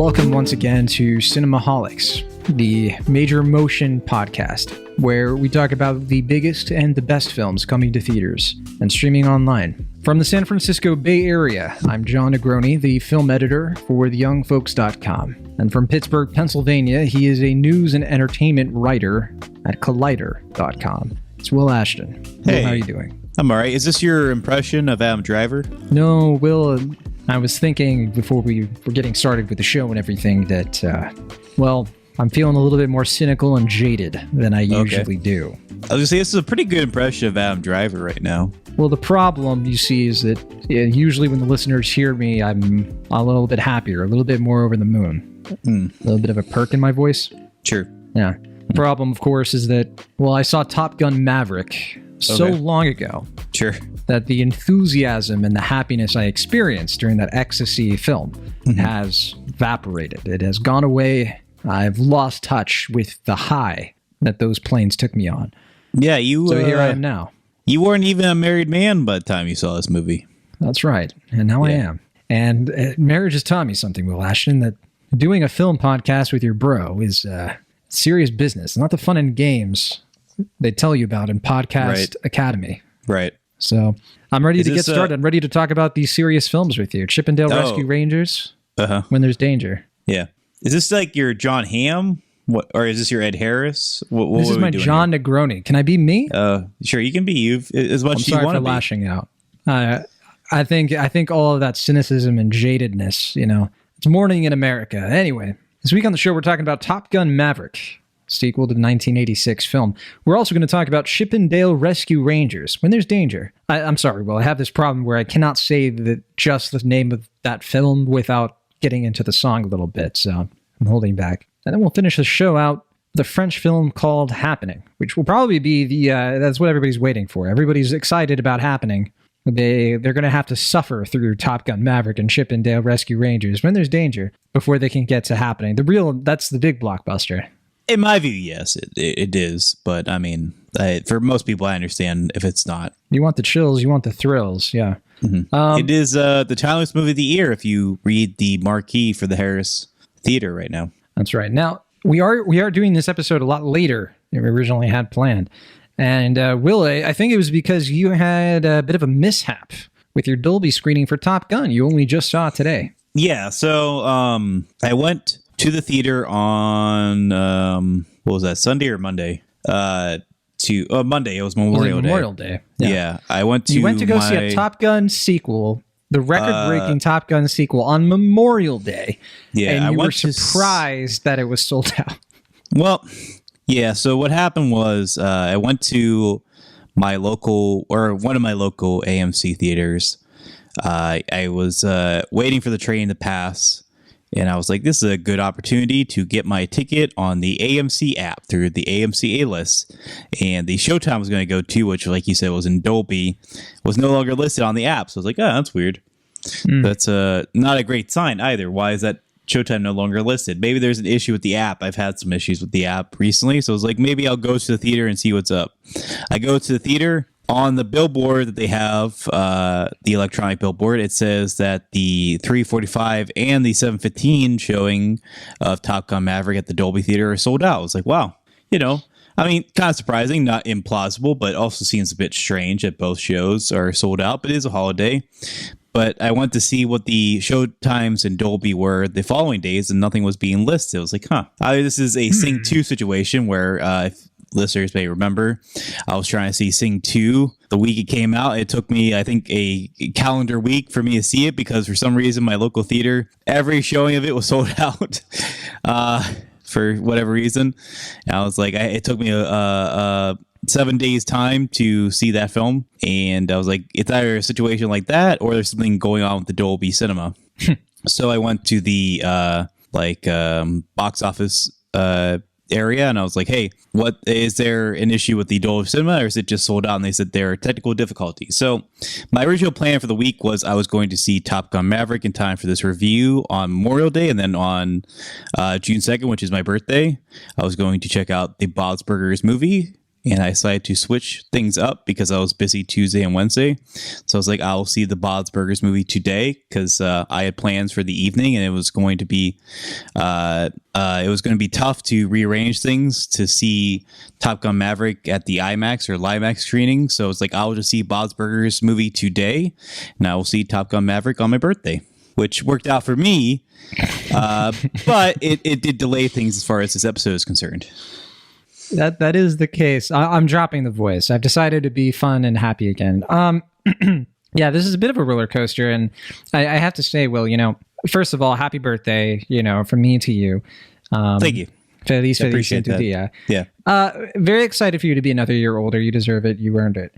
Welcome once again to Cinemaholics, the major motion podcast, where we talk about the biggest and the best films coming to theaters and streaming online. From the San Francisco Bay Area, I'm John Negroni, the film editor for theyoungfolks.com. And from Pittsburgh, Pennsylvania, he is a news and entertainment writer at collider.com. It's Will Ashton. Hey, Will, how are you doing? I'm all right. Is this your impression of Adam Driver? No, Will, I was thinking before we were getting started with the show and everything that, I'm feeling a little bit more cynical and jaded than I usually do. I was going to say, this is a pretty good impression of Adam Driver right now. Well, the problem, you see, is that usually when the listeners hear me, I'm a little bit happier, a little bit more over the moon. A little bit of a perk in my voice. Sure. Yeah. The problem, of course, is that, I saw Top Gun Maverick so long ago. Sure. That the enthusiasm and the happiness I experienced during that ecstasy film has evaporated. It has gone away. I've lost touch with the high that those planes took me on. Yeah, So here I am now. You weren't even a married man by the time you saw this movie. That's right. And now I am. And marriage has taught me something, Will Ashton, that doing a film podcast with your bro is serious business. Not the fun and games they tell you about in Podcast Academy. Right. So I'm ready to get started. I'm ready to talk about these serious films with you. Chippendale Rescue Rangers, When There's Danger. Yeah. Is this like your John Hamm? Or is this your Ed Harris? This is my John Negroni. Can I be me? Sure, you can be you as much as you want to be. I'm sorry for lashing out. I think all of that cynicism and jadedness, it's morning in America. Anyway, this week on the show, we're talking about Top Gun Maverick, sequel to the 1986 film. We're also going to talk about Chippendale Rescue Rangers, When There's Danger. I'm sorry, I have this problem where I cannot say just the name of that film without getting into the song a little bit, so I'm holding back. And then we'll finish the show out with a French film called Happening, which will probably be that's what everybody's waiting for. Everybody's excited about Happening. They're going to have to suffer through Top Gun Maverick and Chippendale Rescue Rangers, When There's Danger, before they can get to Happening. That's the big blockbuster. In my view, yes, it is. But I mean, for most people, I understand if it's not. You want the chills, you want the thrills, yeah. It is the childiest movie of the year if you read the marquee for the Harris Theater right now. That's right. Now, we are doing this episode a lot later than we originally had planned. And Will, I think it was because you had a bit of a mishap with your Dolby screening for Top Gun. You only just saw it today. Yeah, so I went to the theater on, what was that, Sunday or Monday? Monday. It was Memorial Day. Yeah. I went to You went to go see a Top Gun sequel, the record-breaking Top Gun sequel on Memorial Day. Yeah, and you were surprised that it was sold out. Well, yeah, so what happened was I went to one of my local AMC theaters. I was waiting for the train to pass, and I was like, this is a good opportunity to get my ticket on the AMC app through the AMC A-list. And the showtime I was going to go to, which, like you said, was in Dolby, was no longer listed on the app. So I was like, that's weird. That's not a great sign either. Why is that showtime no longer listed? Maybe there's an issue with the app. I've had some issues with the app recently. So I was like, maybe I'll go to the theater and see what's up. I go to the theater. On the billboard that they have, the electronic billboard, it says that the 3:45 and the 7:15 showing of Top Gun Maverick at the Dolby Theater are sold out. I was like, wow, kind of surprising, not implausible, but also seems a bit strange that both shows are sold out, but it is a holiday. But I went to see what the show times in Dolby were the following days, and nothing was being listed. I was like, this is a Sing 2 situation where, if listeners may remember, I was trying to see Sing 2 the week it came out. It took me, I think, a calendar week for me to see it because for some reason my local theater, every showing of it was sold out for whatever reason. And I was like, it took me a 7 days time to see that film, and I was like, it's either a situation like that or there's something going on with the Dolby Cinema. So I went to the box office area, and I was like, hey, what is there an issue with the Dolby Cinema, or is it just sold out? And they said there are technical difficulties. So my original plan for the week was I was going to see Top Gun Maverick in time for this review on Memorial Day, and then on June 2nd, which is my birthday, I was going to check out the Bob's Burgers movie and I decided to switch things up because I was busy Tuesday and Wednesday. So I was like, I'll see the Bob's Burgers movie today because I had plans for the evening, and it was going to be tough to rearrange things to see Top Gun Maverick at the IMAX or LIMAX screening. So it's like, I'll just see Bob's Burgers movie today, and I will see Top Gun Maverick on my birthday, which worked out for me. But it did delay things as far as this episode is concerned. That is the case. I'm dropping the voice. I've decided to be fun and happy again. Yeah, this is a bit of a roller coaster, and I have to say, Will, first of all, happy birthday, from me to you. Thank you. Feliz, I appreciate that. dia. Yeah. Very excited for you to be another year older. You deserve it. You earned it.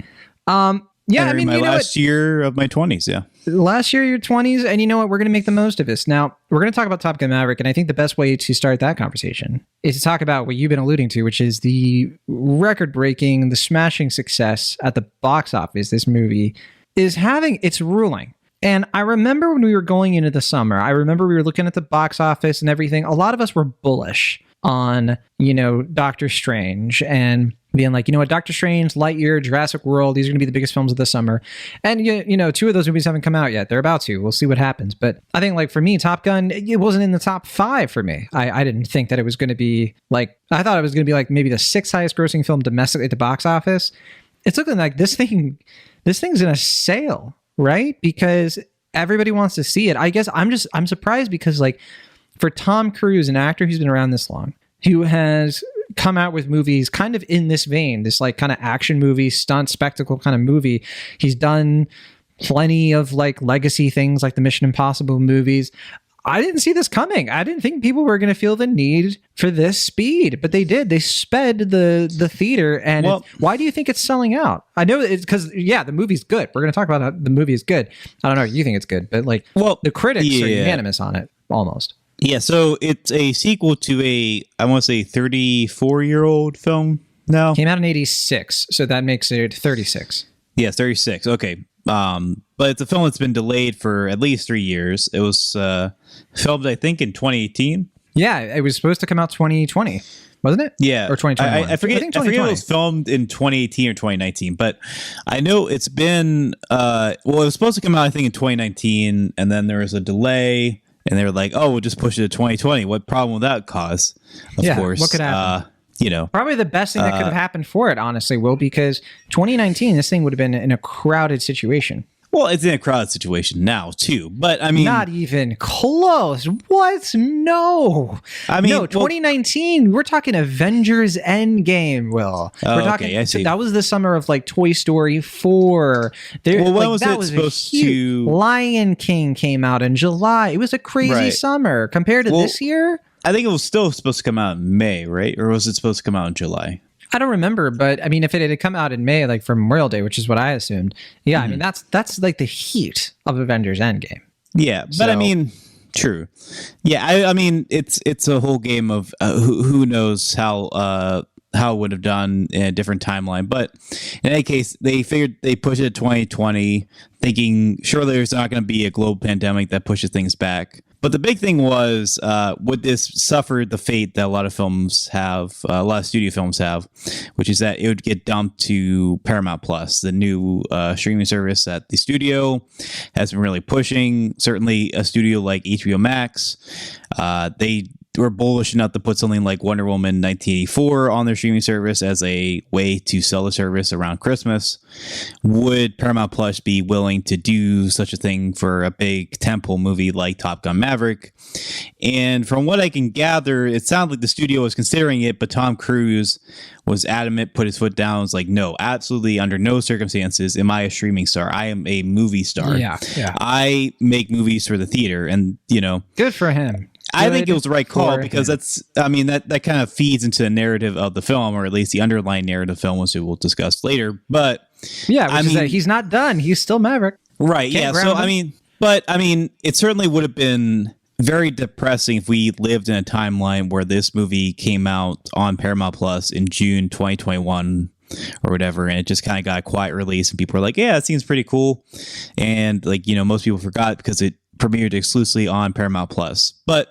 Yeah, I mean, my last year of my 20s, yeah. Last year, your 20s, and you know what? We're going to make the most of this. Now, we're going to talk about Top Gun Maverick, and I think the best way to start that conversation is to talk about what you've been alluding to, which is the record-breaking, the smashing success at the box office this movie is having. It's ruling. And I remember when we were going into the summer, I remember we were looking at the box office and everything. A lot of us were bullish on, Doctor Strange and being like, Doctor Strange, Lightyear, Jurassic World, these are going to be the biggest films of the summer. And, two of those movies haven't come out yet. They're about to. We'll see what happens. But I think, for me, Top Gun, it wasn't in the top 5 for me. I didn't think that it was going to be, I thought it was going to be, maybe the 6th highest grossing film domestically at the box office. It's looking like this thing's in a sale, right? Because everybody wants to see it. I guess I'm surprised because, for Tom Cruise, an actor who's been around this long, who has come out with movies kind of in this vein, this kind of action movie, stunt spectacle kind of movie. He's done plenty of legacy things like the Mission Impossible movies. I didn't see this coming. I didn't think people were going to feel the need for this speed, but they did. They sped the theater. And why do you think it's selling out? I know it's because, the movie's good. We're going to talk about how the movie is good. I don't know. You think it's good, but the critics are unanimous on it almost. Yeah, so it's a sequel to I want to say 34-year-old film now. Came out in 86, so that makes it 36. Yeah, 36. Okay. But it's a film that's been delayed for at least 3 years. It was filmed, I think, in 2018. Yeah, it was supposed to come out 2020, wasn't it? Yeah. Or 2021. I forget if it was filmed in 2018 or 2019, but I know it's been, it was supposed to come out, I think, in 2019, and then there was a delay. And they were like, "Oh, we'll just push it to 2020. What problem will that cause?" Of course, what could happen? Probably the best thing that could have happened for it, honestly, Will, because 2019, this thing would have been in a crowded situation. Well, it's in a crowded situation now too, but I mean, not even close. What? No. I mean, no. 2019. We're talking Avengers Endgame. Will. We're talking. Okay, I see. That was the summer of Toy Story 4. When was it supposed to? Lion King came out in July. It was a crazy summer compared to this year. I think it was still supposed to come out in May, right? Or was it supposed to come out in July? I don't remember, but I mean, if it had come out in May, for Memorial Day, which is what I assumed, I mean, that's the heat of Avengers Endgame. Yeah, but I mean, true. Yeah, I mean, it's a whole game of who knows how it would have done in a different timeline. But in any case, they figured they pushed it to 2020, thinking surely there's not going to be a global pandemic that pushes things back. But the big thing was, would this suffer the fate that a lot of films have, a lot of studio films have, which is that it would get dumped to Paramount Plus, the new streaming service that the studio has been really pushing. Certainly a studio like HBO Max, they were bullish enough to put something like Wonder Woman 1984 on their streaming service as a way to sell the service around Christmas. Would Paramount Plus be willing to do such a thing for a big tentpole movie like Top Gun Maverick? And from what I can gather, it sounded like the studio was considering it, but Tom Cruise was adamant, put his foot down, was like, no, absolutely under no circumstances am I a streaming star. I am a movie star. Yeah. I make movies for the theater. And, good for him. I think it was the right call because that kind of feeds into the narrative of the film, or at least the underlying narrative of the film, which we'll discuss later. But he's not done. He's still Maverick. Right. Yeah. So, it certainly would have been very depressing if we lived in a timeline where this movie came out on Paramount Plus in June 2021 or whatever, and it just kind of got a quiet release and people were like, yeah, it seems pretty cool. And most people forgot because it premiered exclusively on Paramount Plus. But,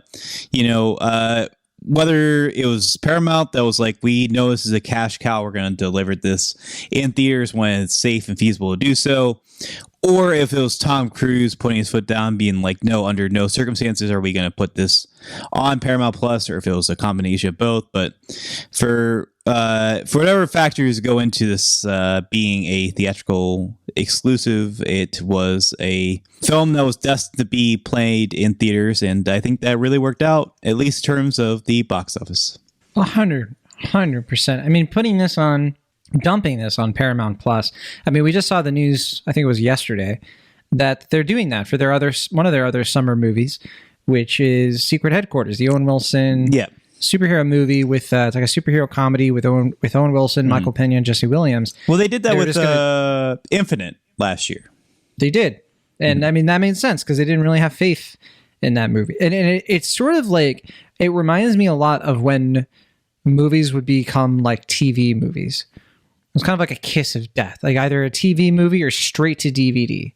whether it was Paramount that was like, we know this is a cash cow, we're going to deliver this in theaters when it's safe and feasible to do so, or if it was Tom Cruise putting his foot down, being like, no, under no circumstances are we going to put this on Paramount Plus, or if it was a combination of both. But for whatever factors go into this being a theatrical exclusive, it was a film that was destined to be played in theaters, and I think that really worked out, at least in terms of the box office. 100%. I mean, dumping this on Paramount Plus. I mean, we just saw the news, I think it was yesterday, that they're doing that for one of their other summer movies, which is Secret Headquarters, the Owen Wilson superhero movie with it's like a superhero comedy with Owen Wilson, Michael Pena, and Jesse Williams. Well, they did that with Infinite last year. They did. And I mean, that made sense because they didn't really have faith in that movie. And it's sort of like, it reminds me a lot of when movies would become like TV movies. It was kind of like a kiss of death, like either a TV movie or straight to DVD,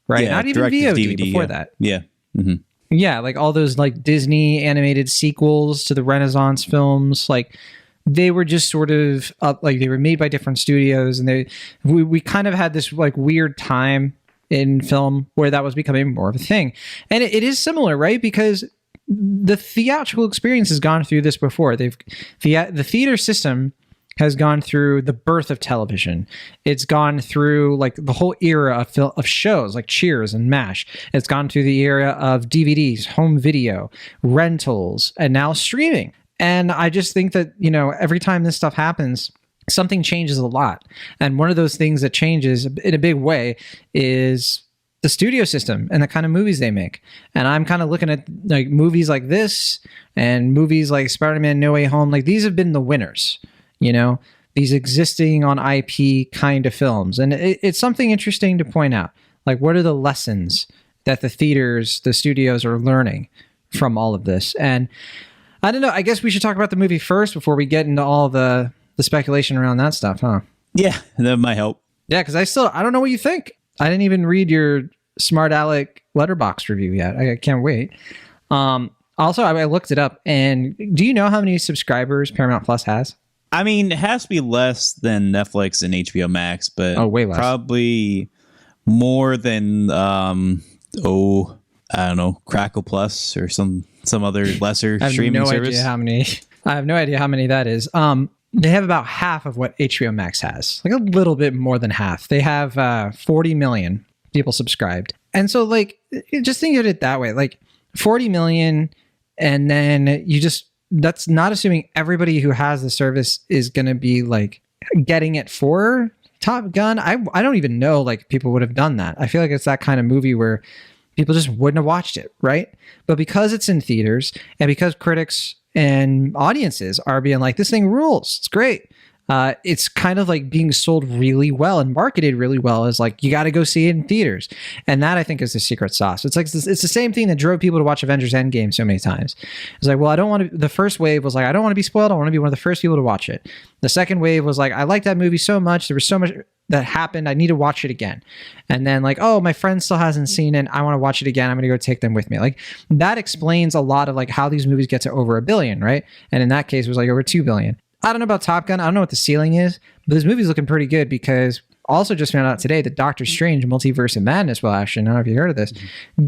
right? Yeah, not even VOD DVD, before that. Yeah. Mm-hmm. Yeah, like all those like Disney animated sequels to the Renaissance films, like they were just sort of up, like they were made by different studios, and we kind of had this like weird time in film where that was becoming more of a thing. And it is similar, right? Because the theatrical experience has gone through this before. The theater system has gone through the birth of television. It's gone through like the whole era of shows like Cheers and MASH. It's gone through the era of DVDs, home video, rentals, and now streaming. And I just think that, you know, every time this stuff happens, something changes a lot. And one of those things that changes in a big way is the studio system and the kind of movies they make. And I'm kind of looking at like movies like this and movies like Spider-Man No Way Home. Like these have been the winners. You know, these existing on IP kind of films. And it's something interesting to point out. Like, what are the lessons that the studios are learning from all of this? And I don't know, I guess we should talk about the movie first before we get into all the speculation around that stuff, huh? Yeah, that might help. Yeah, because I don't know what you think. I didn't even read your Smart Alec Letterboxd review yet. I can't wait. Also, I looked it up, and do you know how many subscribers Paramount Plus has? I mean, it has to be less than Netflix and HBO Max, but way less. Probably more than I don't know, Crackle Plus or some other lesser streaming service. I have no idea how many that is. They have about half of what HBO Max has, like a little bit more than half. They have 40 million people subscribed, and so like just think of it that way, like 40 million, and then that's not assuming everybody who has the service is going to be like getting it for Top Gun. I don't even know like people would have done that. I feel like it's that kind of movie where people just wouldn't have watched it, right? But because it's in theaters and because critics and audiences are being like, this thing rules, it's great. It's kind of like being sold really well and marketed really well as like, you got to go see it in theaters. And that I think is the secret sauce. It's like, it's the same thing that drove people to watch Avengers Endgame so many times. It's like, well, the first wave was like, I don't want to be spoiled. I want to be one of the first people to watch it. The second wave was like, I like that movie so much. There was so much that happened. I need to watch it again. And then like, oh, my friend still hasn't seen it. I want to watch it again. I'm going to go take them with me. Like that explains a lot of like how these movies get to over $1 billion, right? And in that case, it was like over $2 billion. I don't know about Top Gun. I don't know what the ceiling is, but this movie's looking pretty good because also just found out today that Doctor Strange Multiverse of Madness, well, actually, I don't know if you heard of this,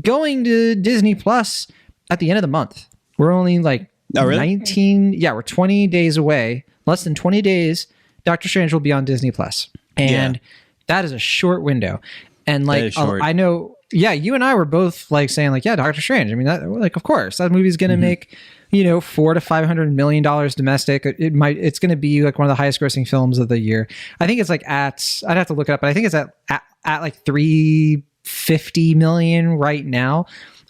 going to Disney Plus at the end of the month. We're only like 19. Yeah, we're 20 days away. Less than 20 days, Doctor Strange will be on Disney Plus. And that is a short window. And like, I know, you and I were both like saying like, yeah, Doctor Strange. I mean, that, like, of course, that movie's going to make, $400 to $500 million domestic. It's going to be like one of the highest grossing films of the year. I think it's like I'd have to look it up, but I think it's at like 350 million right now.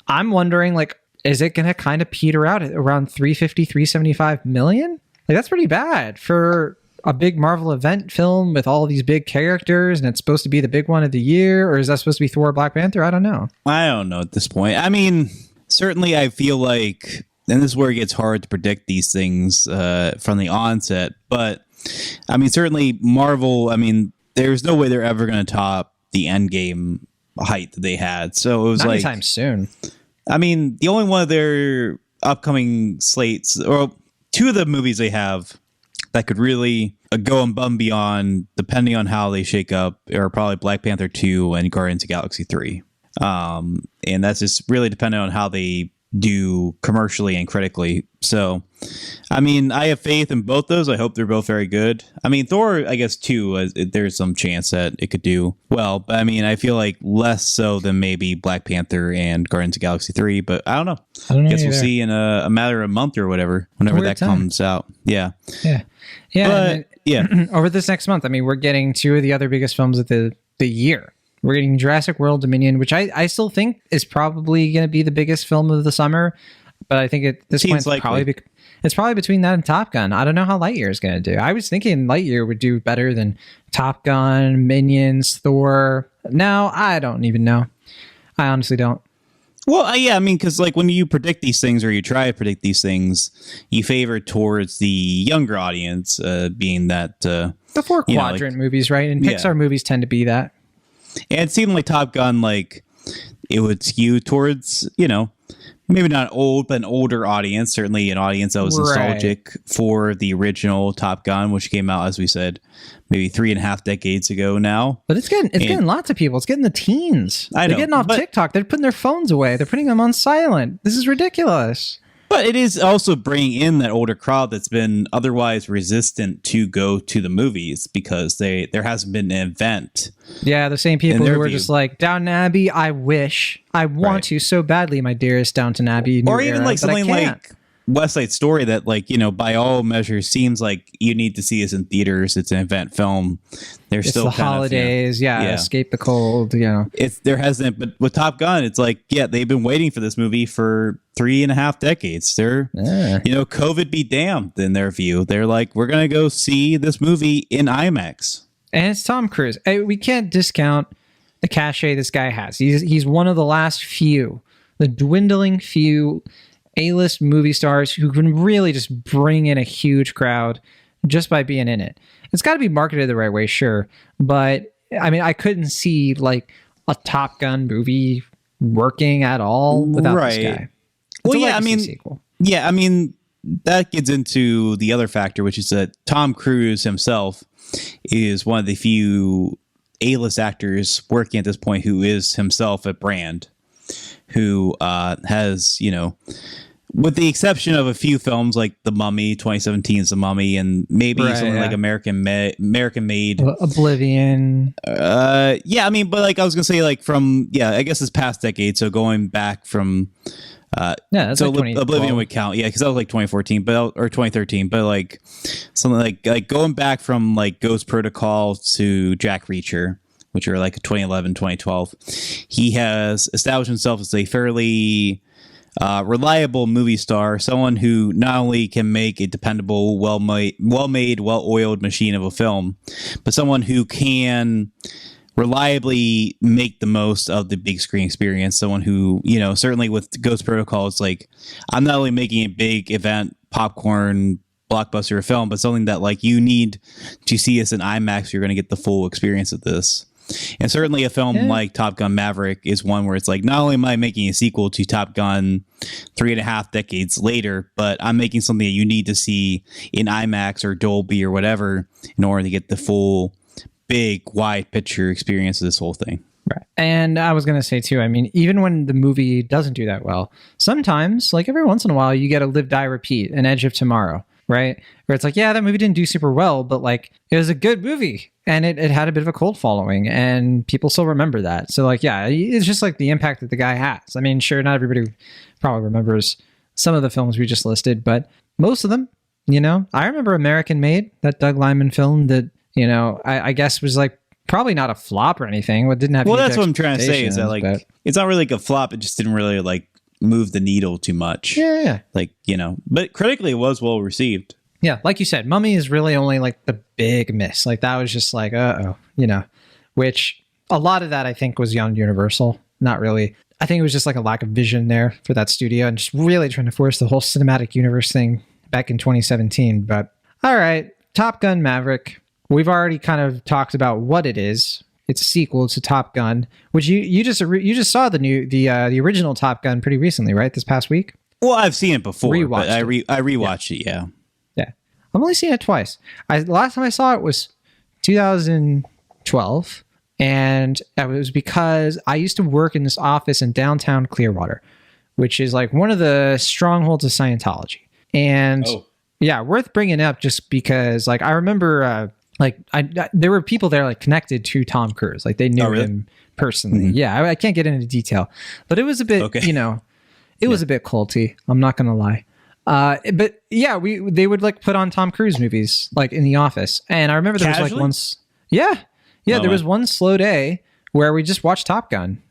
I'm wondering like, is it going to kind of peter out at around 350, 375 million? Like that's pretty bad for a big Marvel event film with all these big characters, and it's supposed to be the big one of the year, or is that supposed to be Thor, Black Panther? I don't know. I don't know at this point. I mean, certainly I feel like, and this is where it gets hard to predict these things from the onset, but I mean, certainly Marvel, I mean, there's no way they're ever going to top the Endgame height that they had. So it was not like anytime soon. I mean, the only one of their upcoming slates, or two of the movies they have that could really go above and beyond, depending on how they shake up, are probably Black Panther 2 and Guardians of the Galaxy 3. And that's just really dependent on how they do commercially and critically. So, I mean, I have faith in both those. I hope they're both very good. I mean, Thor, I guess, too, there's some chance that it could do well. But, I mean, I feel like less so than maybe Black Panther and Guardians of the Galaxy 3. But I don't know. I guess we'll see in a matter of a month or whatever, whenever that comes out. Yeah. But, yeah. Over this next month, I mean, we're getting two of the other biggest films of the year. We're getting Jurassic World Dominion, which I still think is probably going to be the biggest film of the summer. But I think at this point, it's probably between that and Top Gun. I don't know how Lightyear is going to do. I was thinking Lightyear would do better than Top Gun, Minions, Thor. No, I don't even know. I honestly don't. Well, yeah, I mean, because like when you predict these things or you try to predict these things, you favor towards the younger audience, being that the four quadrant movies, right? And Pixar movies tend to be that. And it seemed like Top Gun, like it would skew towards, maybe not old, but an older audience. Certainly an audience that was nostalgic for the original Top Gun, which came out, as we said, maybe 3.5 decades ago now. But it's getting lots of people. It's getting the teens. They're getting off TikTok. They're putting their phones away. They're putting them on silent. This is ridiculous. But it is also bringing in that older crowd that's been otherwise resistant to go to the movies because there hasn't been an event. Yeah, the same people who were just like, Downton Abbey, I want to so badly, my dearest Downton Abbey. Or even like something like West Side Story that, like, by all measures seems like you need to see this in theaters. It's an event film. There's still the holidays, escape the cold, There hasn't, but with Top Gun, it's like, they've been waiting for this movie for 3.5 decades. They're, COVID be damned in their view. They're like, we're going to go see this movie in IMAX. And it's Tom Cruise. We can't discount the cachet this guy has. He's one of the last few, the dwindling few A-list movie stars who can really just bring in a huge crowd just by being in it. It's got to be marketed the right way, sure. But, I mean, I couldn't see, like, a Top Gun movie working at all without this guy. Sequel. Yeah, I mean, that gets into the other factor, which is that Tom Cruise himself is one of the few A-list actors working at this point who is himself a brand, who has, with the exception of a few films like The Mummy, 2017's The Mummy, and maybe something like American Made. Oblivion. I mean, but like I was going to say, like from, I guess this past decade, so going back from... that's so like Oblivion would count, because that was like 2014, or 2013, but like something like going back from like Ghost Protocol to Jack Reacher, which are like 2011, 2012, he has established himself as a fairly reliable movie star, someone who not only can make a dependable, well-made, well-oiled machine of a film, but someone who can reliably make the most of the big screen experience. Someone who, certainly with Ghost Protocol, it's like, I'm not only making a big event popcorn blockbuster film, but something that like you need to see us in IMAX. You're going to get the full experience of this. And certainly a film like Top Gun Maverick is one where it's like, not only am I making a sequel to Top Gun 3.5 decades later, but I'm making something that you need to see in IMAX or Dolby or whatever in order to get the full big wide picture experience of this whole thing. Right. And I was going to say too, I mean, even when the movie doesn't do that well, sometimes, like every once in a while, you get a Live, Die, Repeat, An Edge of Tomorrow, right? Where it's like, that movie didn't do super well, but like it was a good movie and it had a bit of a cult following and people still remember that. So like, it's just like the impact that the guy has. I mean, sure, not everybody probably remembers some of the films we just listed, but most of them, I remember American Made, that Doug Liman film that, I guess was like probably not a flop or anything. It didn't have. Well, that's what I'm trying to say is that like it's not really like a flop. It just didn't really like move the needle too much. Yeah. Like but critically it was well received. Yeah, like you said, Mummy is really only like the big miss. Like that was just like which a lot of that I think was on Universal. Not really. I think it was just like a lack of vision there for that studio and just really trying to force the whole cinematic universe thing back in 2017. But all right, Top Gun Maverick. We've already kind of talked about what it is. It's a sequel to Top Gun, which you just saw the original Top Gun pretty recently, right? This past week. Well, I've seen it before. Rewatched but I rewatched it. Yeah. I've only seen it twice. The last time I saw it was 2012, and it was because I used to work in this office in downtown Clearwater, which is like one of the strongholds of Scientology. And yeah, worth bringing up just because like I remember there were people there like connected to Tom Cruise, like they knew him personally. Mm-hmm. Yeah, I can't get into detail, but it was a bit, it was a bit culty. I'm not gonna lie. But yeah, they would like put on Tom Cruise movies like in the office, and I remember there was like once, there was one slow day where we just watched Top Gun,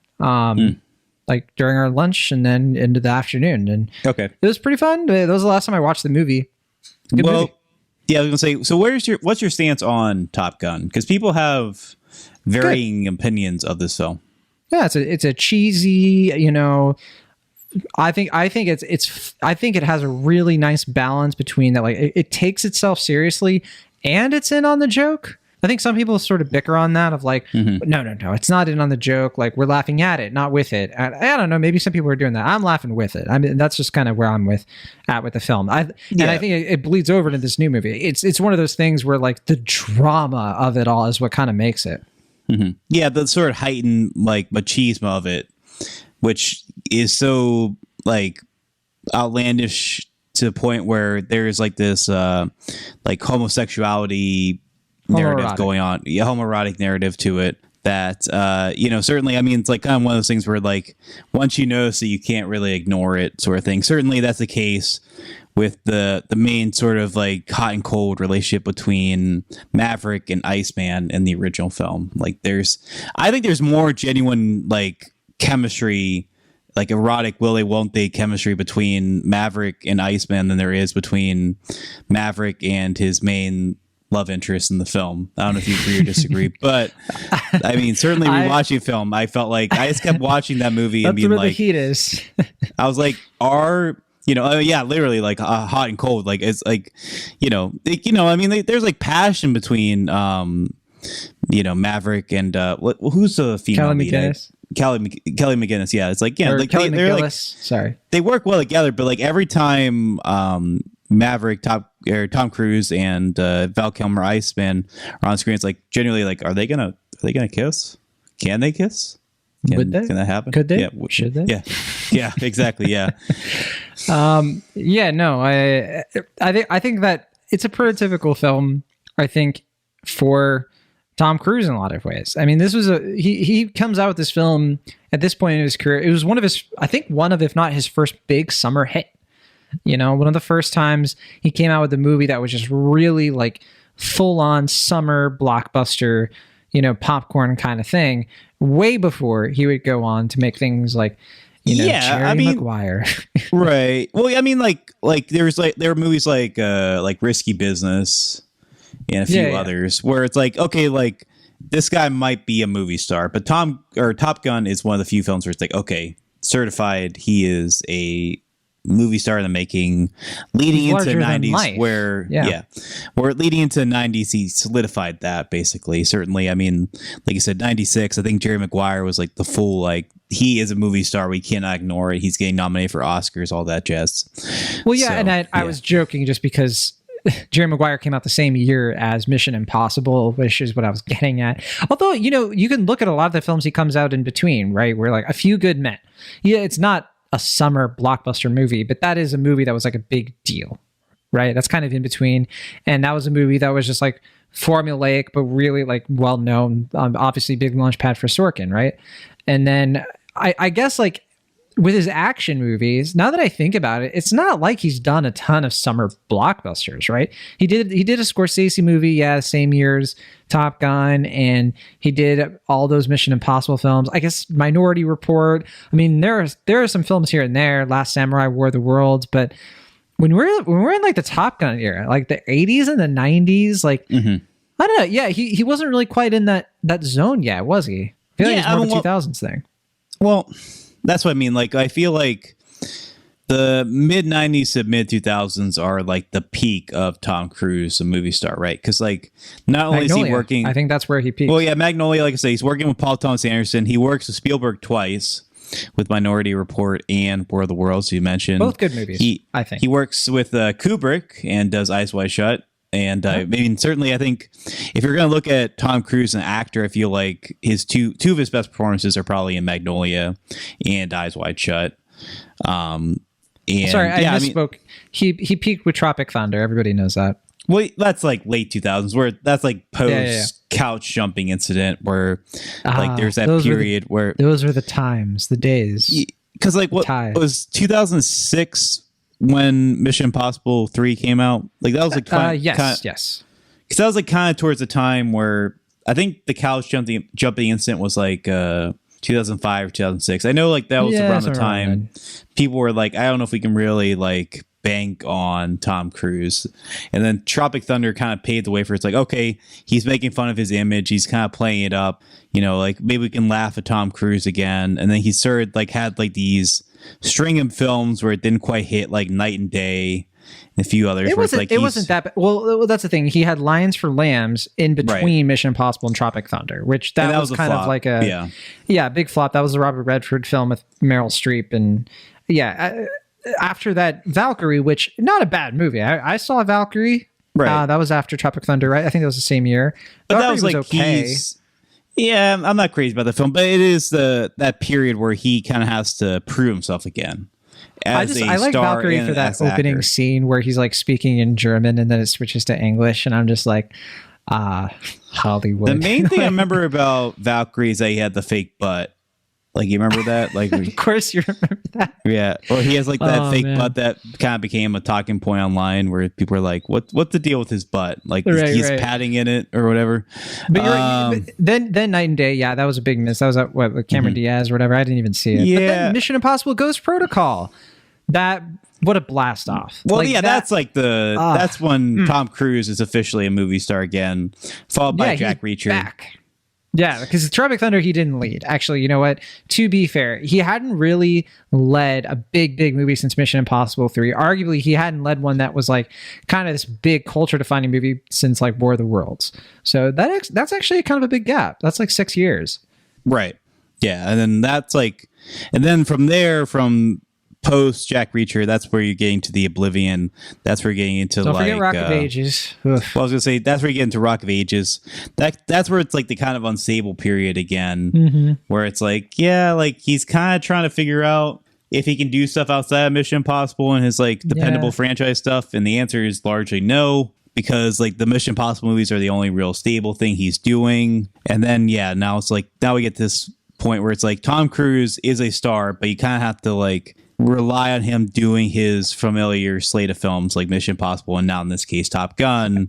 like during our lunch and then into the afternoon, and it was pretty fun. That was the last time I watched the movie. Good movie. Yeah, I was gonna say. So, what's your stance on Top Gun? Because people have varying opinions of this film. Yeah, it's a cheesy, I think it has a really nice balance between that. Like it takes itself seriously and it's in on the joke. I think some people sort of bicker on that of like, no, it's not in on the joke. Like we're laughing at it, not with it. I don't know. Maybe some people are doing that. I'm laughing with it. I mean, that's just kind of where I'm at with the film. And I think it bleeds over into this new movie. It's one of those things where like the drama of it all is what kind of makes it. Mm-hmm. Yeah, the sort of heightened like machismo of it, which is so like outlandish to the point where there's like this like homosexuality narrative going on, homoerotic narrative to it that certainly, I mean, it's like kind of one of those things where like once you notice that you can't really ignore it sort of thing. Certainly that's the case with the main sort of like hot and cold relationship between Maverick and Iceman in the original film. Like I think there's more genuine like chemistry, like erotic will they won't they chemistry between Maverick and Iceman than there is between Maverick and his main love interest in the film. I don't know if you agree or disagree, but I mean, certainly rewatching film, I felt like I just kept watching that movie and being like, the heat is. I was like, literally like hot and cold. Like it's like, I mean, there's like passion between, Maverick and who's the female Kelly McGinnis? Kelly McGinnis. Yeah, it's like like Kelly they're like sorry, they work well together, but like every time Maverick, Tom Cruise, and Val Kilmer, Iceman are on screen, it's like genuinely like, are they gonna kiss? Can they kiss? Would they? Can that happen? Could they? Yeah. Should they? Yeah, exactly. Yeah. No, I think that it's a prototypical film. I think for Tom Cruise in a lot of ways. I mean, this was he comes out with this film at this point in his career. It was one of, if not his first big summer hit. One of the first times he came out with a movie that was just really like full on summer blockbuster, popcorn kind of thing, way before he would go on to make things like, Jerry Maguire. Right. Well, I mean, like there were movies like Risky Business and a few others where it's like, okay, like this guy might be a movie star, but Top Gun is one of the few films where it's like, okay, certified, he is a movie star in the making, leading into the 90s where leading into the 90s he solidified that basically. Certainly, I mean, like you said, 96, I think Jerry Maguire was like the full, like he is a movie star, we cannot ignore it, he's getting nominated for Oscars, all that jazz. Well, and I was joking just because Jerry Maguire came out the same year as Mission Impossible, which is what I was getting at. Although, you can look at a lot of the films he comes out in between, right? Where like A Few Good Men. Yeah, it's not a summer blockbuster movie, but that is a movie that was like a big deal, right? That's kind of in between. And that was a movie that was just like formulaic, but really like well known. Obviously big launch pad for Sorkin, right? And then I guess like with his action movies, now that I think about it, it's not like he's done a ton of summer blockbusters, right? He did a Scorsese movie, same year as Top Gun, and he did all those Mission Impossible films. I guess Minority Report. I mean, there are some films here and there, Last Samurai, War of the Worlds, but when we're in like the Top Gun era, like the 80s and the 90s, like I don't know, he wasn't really quite in that zone yet, was he? I feel like it's more of a 2000s thing. Well, that's what I mean. Like, I feel like the mid 90s to mid 2000s are like the peak of Tom Cruise, a movie star, right? Because like not only Magnolia, is he working, I think that's where he peaks. Well, yeah, Magnolia, like I say, he's working with Paul Thomas Anderson. He works with Spielberg twice with Minority Report and War of the Worlds, you mentioned. Both good movies, I think. He works with Kubrick and does Eyes Wide Shut. And I mean, certainly, I think if you're going to look at Tom Cruise, an actor, I feel like his two of his best performances are probably in Magnolia and Eyes Wide Shut. And Sorry, I misspoke. He peaked with Tropic Thunder. Everybody knows that. Well, that's like late 2000s, where that's like post couch jumping incident, where like there's that period where those were the times, the days. Because like what was 2006 when Mission Impossible 3 came out? Like that was like yes. Because that was like kind of towards the time where I think the couch jumping incident was like 2005 or 2006. I know like that was around the time people were like, I don't know if we can really like bank on Tom Cruise. And then Tropic Thunder kind of paved the way for it's like, okay, he's making fun of his image, he's kind of playing it up, you know, like maybe we can laugh at Tom Cruise again. And then he started like had like these string of films where it didn't quite hit, like Night and Day and a few others. It wasn't that bad. Well, that's the thing. He had Lions for Lambs in between Mission Impossible and Tropic Thunder, which that was kind of like a big flop. That was the Robert Redford film with Meryl Streep, and after that, Valkyrie, which not a bad movie. I saw Valkyrie. Right. That was after Tropic Thunder, right? I think that was the same year. But Valkyrie that was like okay. Yeah, I'm not crazy about the film, but it is that period where he kind of has to prove himself again. I like Valkyrie for that opening scene where he's like speaking in German and then it switches to English, and I'm just like, Hollywood. The main thing I remember about Valkyrie is that he had the fake butt. Like, you remember that? Like, of course you remember that. Yeah. Or he has like that fake butt that kind of became a talking point online where people are like, what's the deal with his butt? Like he's padding in it or whatever. But then Night and Day, that was a big miss. That was with Cameron Diaz or whatever. I didn't even see it. Yeah. But then Mission Impossible Ghost Protocol. What a blast off. Well, that's like that's when Tom Cruise is officially a movie star again, followed by Jack Reacher. Back. Yeah, because Tropic Thunder, he didn't lead. Actually, you know what? To be fair, he hadn't really led a big movie since Mission Impossible 3. Arguably, he hadn't led one that was like kind of this big culture-defining movie since like War of the Worlds. So that's actually kind of a big gap. That's like 6 years. Right. Yeah, and then from there, from post Jack Reacher, that's where you're getting to the Oblivion. That's where you're getting into Don't forget Rock of Ages. Well, I was gonna say that's where you get into Rock of Ages. That's where it's like the kind of unstable period again, where it's like he's kind of trying to figure out if he can do stuff outside of Mission Impossible and his like dependable franchise stuff, and the answer is largely no. Because like the Mission Impossible movies are the only real stable thing he's doing, and then now it's like now we get this point where it's like Tom Cruise is a star, but you kind of have to like rely on him doing his familiar slate of films like Mission Impossible and now in this case Top Gun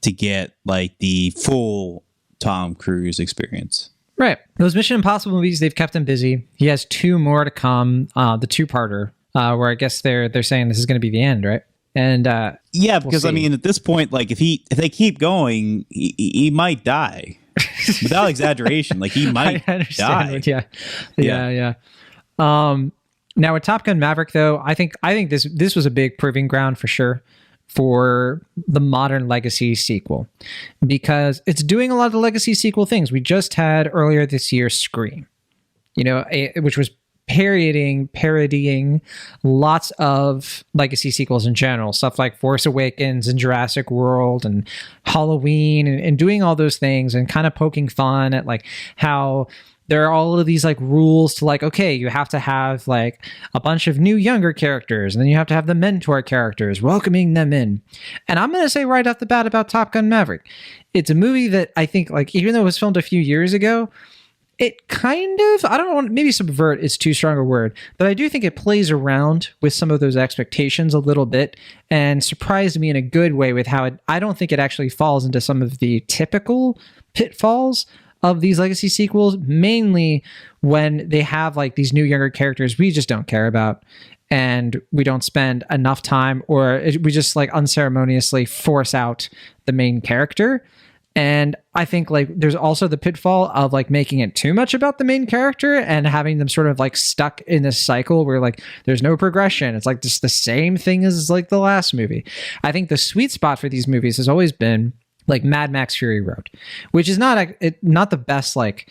to get like the full Tom Cruise experience. Right. Those Mission Impossible movies, they've kept him busy. He has 2 more to come, the 2-parter, where I guess they're saying this is going to be the end, right? And because I mean at this point, like if they keep going, he might die. Without exaggeration, like he might die. Yeah. Now with Top Gun Maverick, though, I think this was a big proving ground for sure for the modern legacy sequel, because it's doing a lot of the legacy sequel things. We just had earlier this year Scream, which was parodying lots of legacy sequels in general, stuff like Force Awakens and Jurassic World and Halloween, and doing all those things and kind of poking fun at like how there are all of these like rules to like, okay, you have to have like a bunch of new younger characters, and then you have to have the mentor characters, welcoming them in. And I'm going to say right off the bat about Top Gun Maverick, it's a movie that I think, like, even though it was filmed a few years ago, it kind of, I don't know, maybe subvert is too strong a word, but I do think it plays around with some of those expectations a little bit and surprised me in a good way with how I don't think it actually falls into some of the typical pitfalls of these legacy sequels, mainly when they have like these new younger characters we just don't care about, and we don't spend enough time, or we just like unceremoniously force out the main character. And I think like there's also the pitfall of like making it too much about the main character and having them sort of like stuck in this cycle where like there's no progression. It's like just the same thing as like the last movie. I think the sweet spot for these movies has always been like Mad Max Fury Road, which is not the best, like,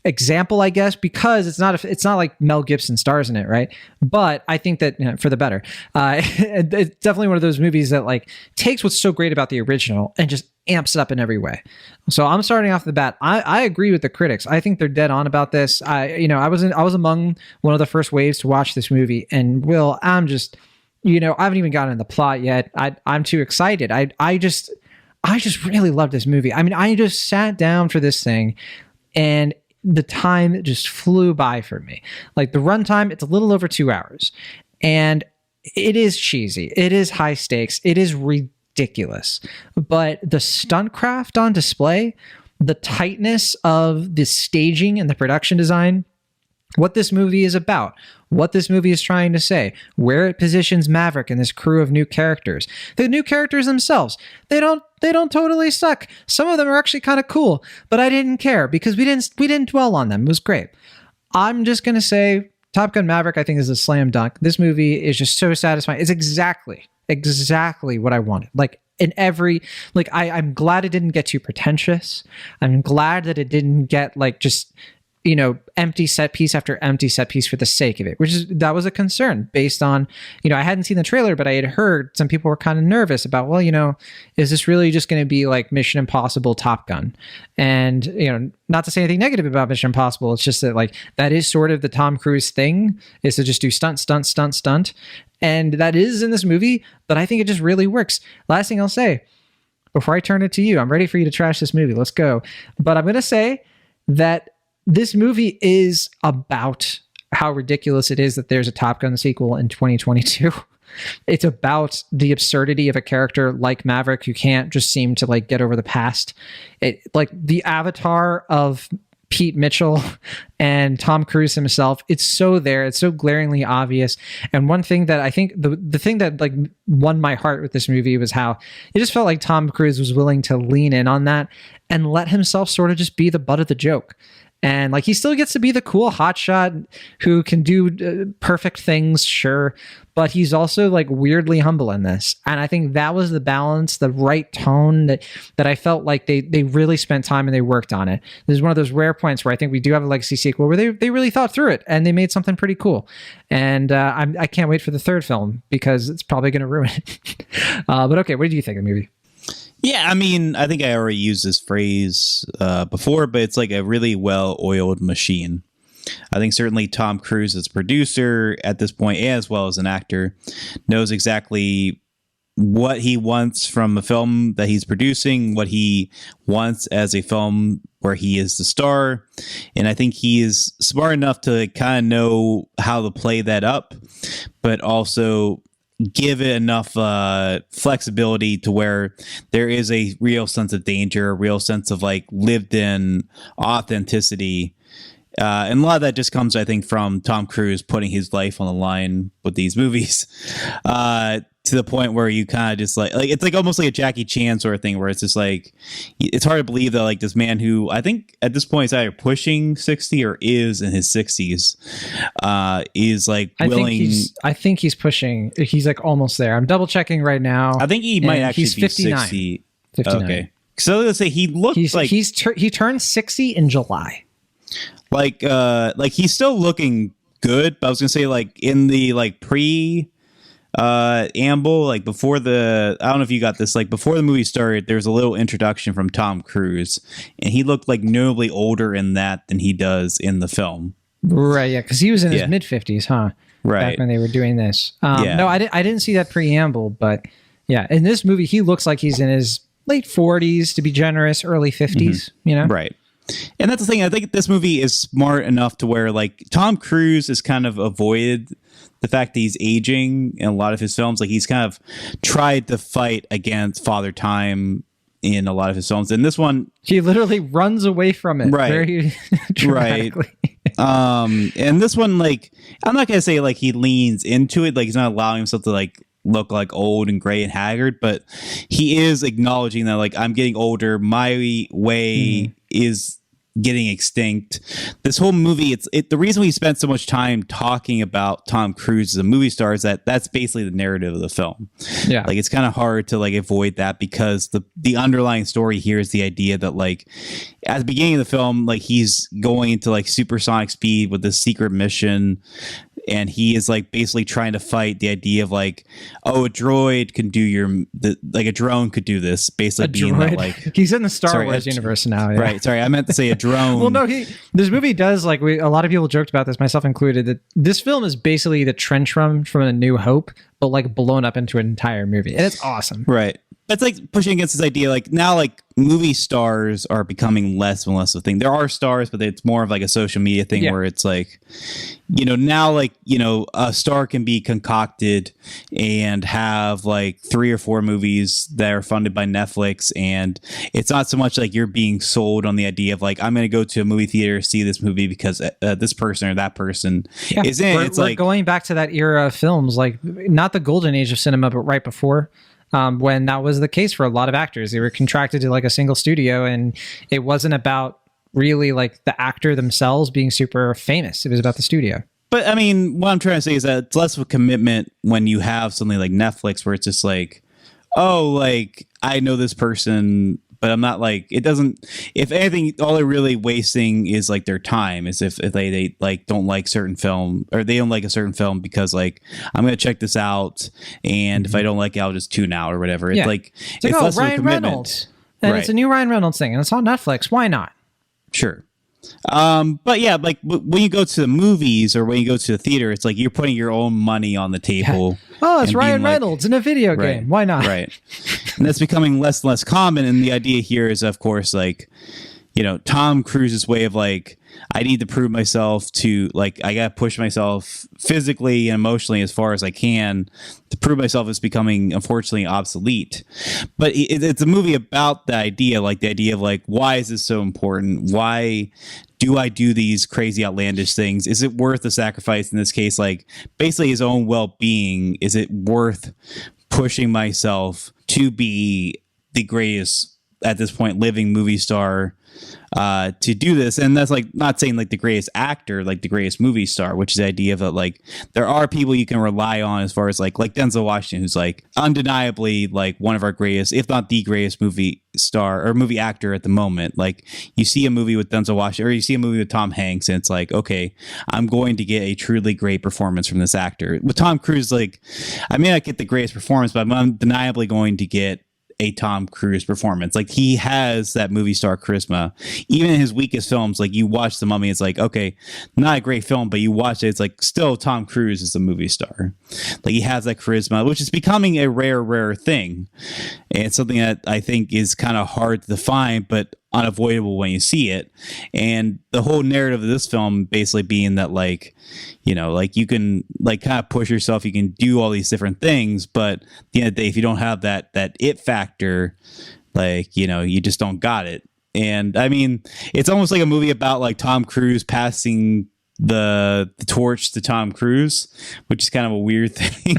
example, I guess, because it's not like Mel Gibson stars in it, right? But I think that, for the better. It's definitely one of those movies that like takes what's so great about the original and just amps it up in every way. So I'm starting off the bat. I agree with the critics. I think they're dead on about this. I was among one of the first waves to watch this movie, and Will, I'm just, I haven't even gotten in the plot yet. I'm too excited. I just really love this movie. I mean, I just sat down for this thing, and the time just flew by for me. Like the runtime, it's a little over 2 hours, and it is cheesy. It is high stakes. It is ridiculous. But the stunt craft on display, the tightness of the staging and the production design, what this movie is about, what this movie is trying to say, where it positions Maverick and this crew of new characters. The new characters themselves, they don't totally suck. Some of them are actually kind of cool, but I didn't care because we didn't dwell on them. It was great. I'm just going to say Top Gun Maverick, I think, is a slam dunk. This movie is just so satisfying. It's exactly what I wanted. Like in every, like, I'm glad it didn't get too pretentious. I'm glad that it didn't get like just, empty set piece after empty set piece for the sake of it, that was a concern based on, I hadn't seen the trailer, but I had heard some people were kind of nervous about, well, is this really just going to be like Mission Impossible Top Gun? And, not to say anything negative about Mission Impossible. It's just that like, that is sort of the Tom Cruise thing, is to just do stunt. And that is in this movie, but I think it just really works. Last thing I'll say before I turn it to you, I'm ready for you to trash this movie. Let's go. But I'm going to say that this movie is about how ridiculous it is that there's a Top Gun sequel in 2022. It's about the absurdity of a character like Maverick who can't just seem to like get over the past. It, like the avatar of Pete Mitchell and Tom Cruise himself, it's so there, it's so glaringly obvious. And one thing that I think the thing that like won my heart with this movie was how it just felt like Tom Cruise was willing to lean in on that and let himself sort of just be the butt of the joke. And like he still gets to be the cool hotshot who can do perfect things, sure, but he's also like weirdly humble in this. And I think that was the balance, the right tone that I felt like they really spent time and they worked on it. This is one of those rare points where I think we do have a legacy sequel where they really thought through it and they made something pretty cool. And I can't wait for the third film because it's probably going to ruin it. But okay, what did you think of the movie? Yeah, I mean, I think I already used this phrase before, but it's like a really well-oiled machine. I think certainly Tom Cruise as producer at this point, as well as an actor, knows exactly what he wants from a film that he's producing, what he wants as a film where he is the star. And I think he is smart enough to kind of know how to play that up, but also give it enough flexibility to where there is a real sense of danger, a real sense of like lived in authenticity. And a lot of that just comes, I think, from Tom Cruise putting his life on the line with these movies to the point where you kind of just like it's like almost like a Jackie Chan sort of thing where it's just like it's hard to believe that like this man who I think at this point is either pushing 60 or is in his 60s is like willing. I think he's pushing. He's like almost there. I'm double checking right now. I think he might actually he's be 59. 60. 59. Okay. So let's say he looks he turned 60 in July. Like he's still looking good, but I was gonna say like in the like pre amble, like before I don't know if you got this, like before the movie started, there's a little introduction from Tom Cruise, and he looked like notably older in that than he does in the film. Right, yeah, because he was in his mid 50s, huh? Right, back when they were doing this. No, I didn't see that preamble, but yeah, in this movie, he looks like he's in his late 40s, to be generous, early 50s. You know, right. And that's the thing. I think this movie is smart enough to where like Tom Cruise has kind of avoided the fact that he's aging in a lot of his films. Like he's kind of tried to fight against Father Time in a lot of his films. And this one, he literally runs away from it. Right. Very dramatically. Right. And this one, like, I'm not going to say like he leans into it. Like he's not allowing himself to like look like old and gray and haggard, but he is acknowledging that like I'm getting older. My way is getting extinct. This whole movie, the reason we spent so much time talking about Tom Cruise as a movie star is that's basically the narrative of the film. Yeah. Like, it's kind of hard to like avoid that, because the underlying story here is the idea that like at the beginning of the film, like he's going into like supersonic speed with this secret mission, and he is like basically trying to fight the idea of like, oh, a droid can do like a drone could do this, basically being that like he's in the Star Wars universe now. Yeah. Right. Sorry, I meant to say a drone. Well, no, this movie does, like, a lot of people joked about this, myself included, that this film is basically the trench run from A New Hope, but like blown up into an entire movie, and it's awesome. Right. It's like pushing against this idea, like now, like movie stars are becoming less and less of a thing. There are stars, but it's more of like a social media thing where it's like, now like, a star can be concocted and have like 3 or 4 movies that are funded by Netflix. And it's not so much like you're being sold on the idea of like, I'm going to go to a movie theater, see this movie because this person or that person is in it. We're going back to that era of films, like not the golden age of cinema, but right before. When that was the case for a lot of actors. They were contracted to like a single studio, and it wasn't about really like the actor themselves being super famous. It was about the studio. But I mean, what I'm trying to say is that it's less of a commitment when you have something like Netflix, where it's just like, oh, like I know this person, but I'm not like, it doesn't, if anything, all they're really wasting is like their time, is if they like don't like certain film, or they don't like a certain film because like, I'm going to check this out, and if I don't like it, I'll just tune out or whatever. Yeah. It's like oh, less Ryan of a commitment. Reynolds. And it's a new Ryan Reynolds thing, and it's on Netflix. Why not? Sure. But yeah, like when you go to the movies or when you go to the theater, it's like you're putting your own money on the table. Yeah. Oh, it's Ryan like, Reynolds in a video game. Why not? Right. And that's becoming less and less common. And the idea here is, of course, like, Tom Cruise's way of like, I need to prove myself to, like, I got to push myself physically and emotionally as far as I can to prove myself, is becoming, unfortunately, obsolete. But it's a movie about the idea of like, why is this so important? Why do I do these crazy, outlandish things? Is it worth the sacrifice? In this case, like basically his own well-being. Is it worth pushing myself to be the greatest at this point living movie star to do this? And that's like not saying like the greatest actor, like the greatest movie star, which is the idea that like there are people you can rely on as far as like Denzel Washington, who's like undeniably like one of our greatest, if not the greatest movie star or movie actor at the moment. Like you see a movie with Denzel Washington, or you see a movie with Tom Hanks, and it's like, okay, I'm going to get a truly great performance from this actor. With Tom Cruise, like I may not get the greatest performance, but I'm undeniably going to get a Tom Cruise performance. Like he has that movie star charisma. Even in his weakest films, like you watch The Mummy, it's like, okay, not a great film, but you watch it, it's like still Tom Cruise is the movie star. Like he has that charisma, which is becoming a rare thing. And it's something that I think is kind of hard to define, but unavoidable when you see it. And the whole narrative of this film basically being that like, like you can like kind of push yourself, you can do all these different things, but at the end of the day, if you don't have that it factor, like, you just don't got it. And I mean, it's almost like a movie about like Tom Cruise passing the torch to Tom Cruise, which is kind of a weird thing.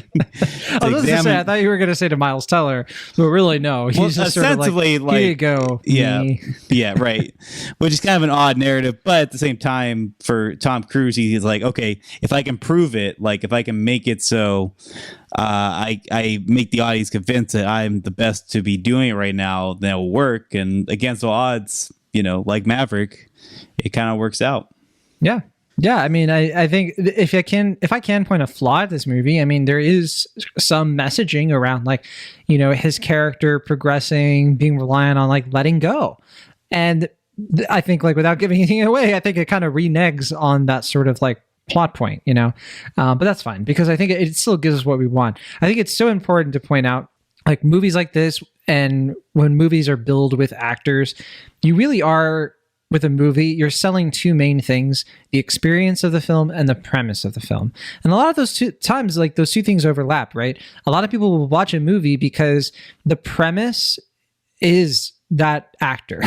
I was going to say, I thought you were going to say to Miles Teller, but really no. He's just ostensibly sort of like, here you go. Yeah, yeah, right. Which is kind of an odd narrative, but at the same time, for Tom Cruise, he's like, okay, if I can prove it, like if I can make it so I make the audience convinced that I'm the best to be doing it right now, then it'll work. And against all odds, like Maverick, it kind of works out. Yeah. Yeah, I mean, I think if I can point a flaw at this movie, I mean, there is some messaging around like, his character progressing, being reliant on like letting go. And I think like without giving anything away, I think it kind of reneges on that sort of like plot point, but that's fine because I think it still gives us what we want. I think it's so important to point out like movies like this, and when movies are billed with actors, you really are, with a movie, you're selling two main things: the experience of the film and the premise of the film. And a lot of those times, like those two things overlap, right? A lot of people will watch a movie because the premise is that actor.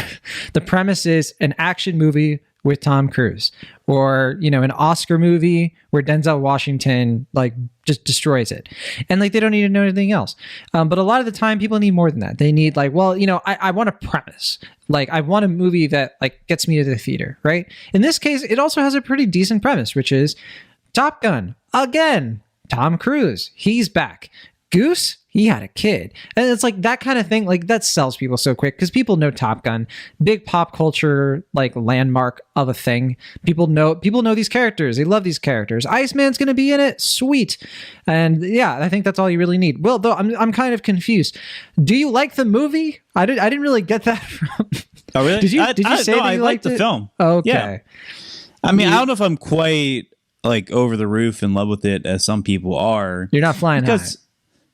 The premise is an action movie with Tom Cruise, or an Oscar movie where Denzel Washington like just destroys it, and like they don't need to know anything else. But a lot of the time, people need more than that. They need like, well, I want a premise. Like I want a movie that like gets me to the theater, right? In this case, it also has a pretty decent premise, which is Top Gun again. Tom Cruise, he's back. Goose, he had a kid. And it's like that kind of thing, like that sells people so quick because people know Top Gun, big pop culture, like landmark of a thing. People know these characters. They love these characters. Iceman's going to be in it. Sweet. And yeah, I think that's all you really need. Well, though I'm kind of confused. Do you like the movie? I didn't really get that from. Oh, really? Did you say that I you liked liked the it? film. Okay. Yeah. I mean, I don't know if I'm quite like over the roof in love with it as some people are. You're not flying high.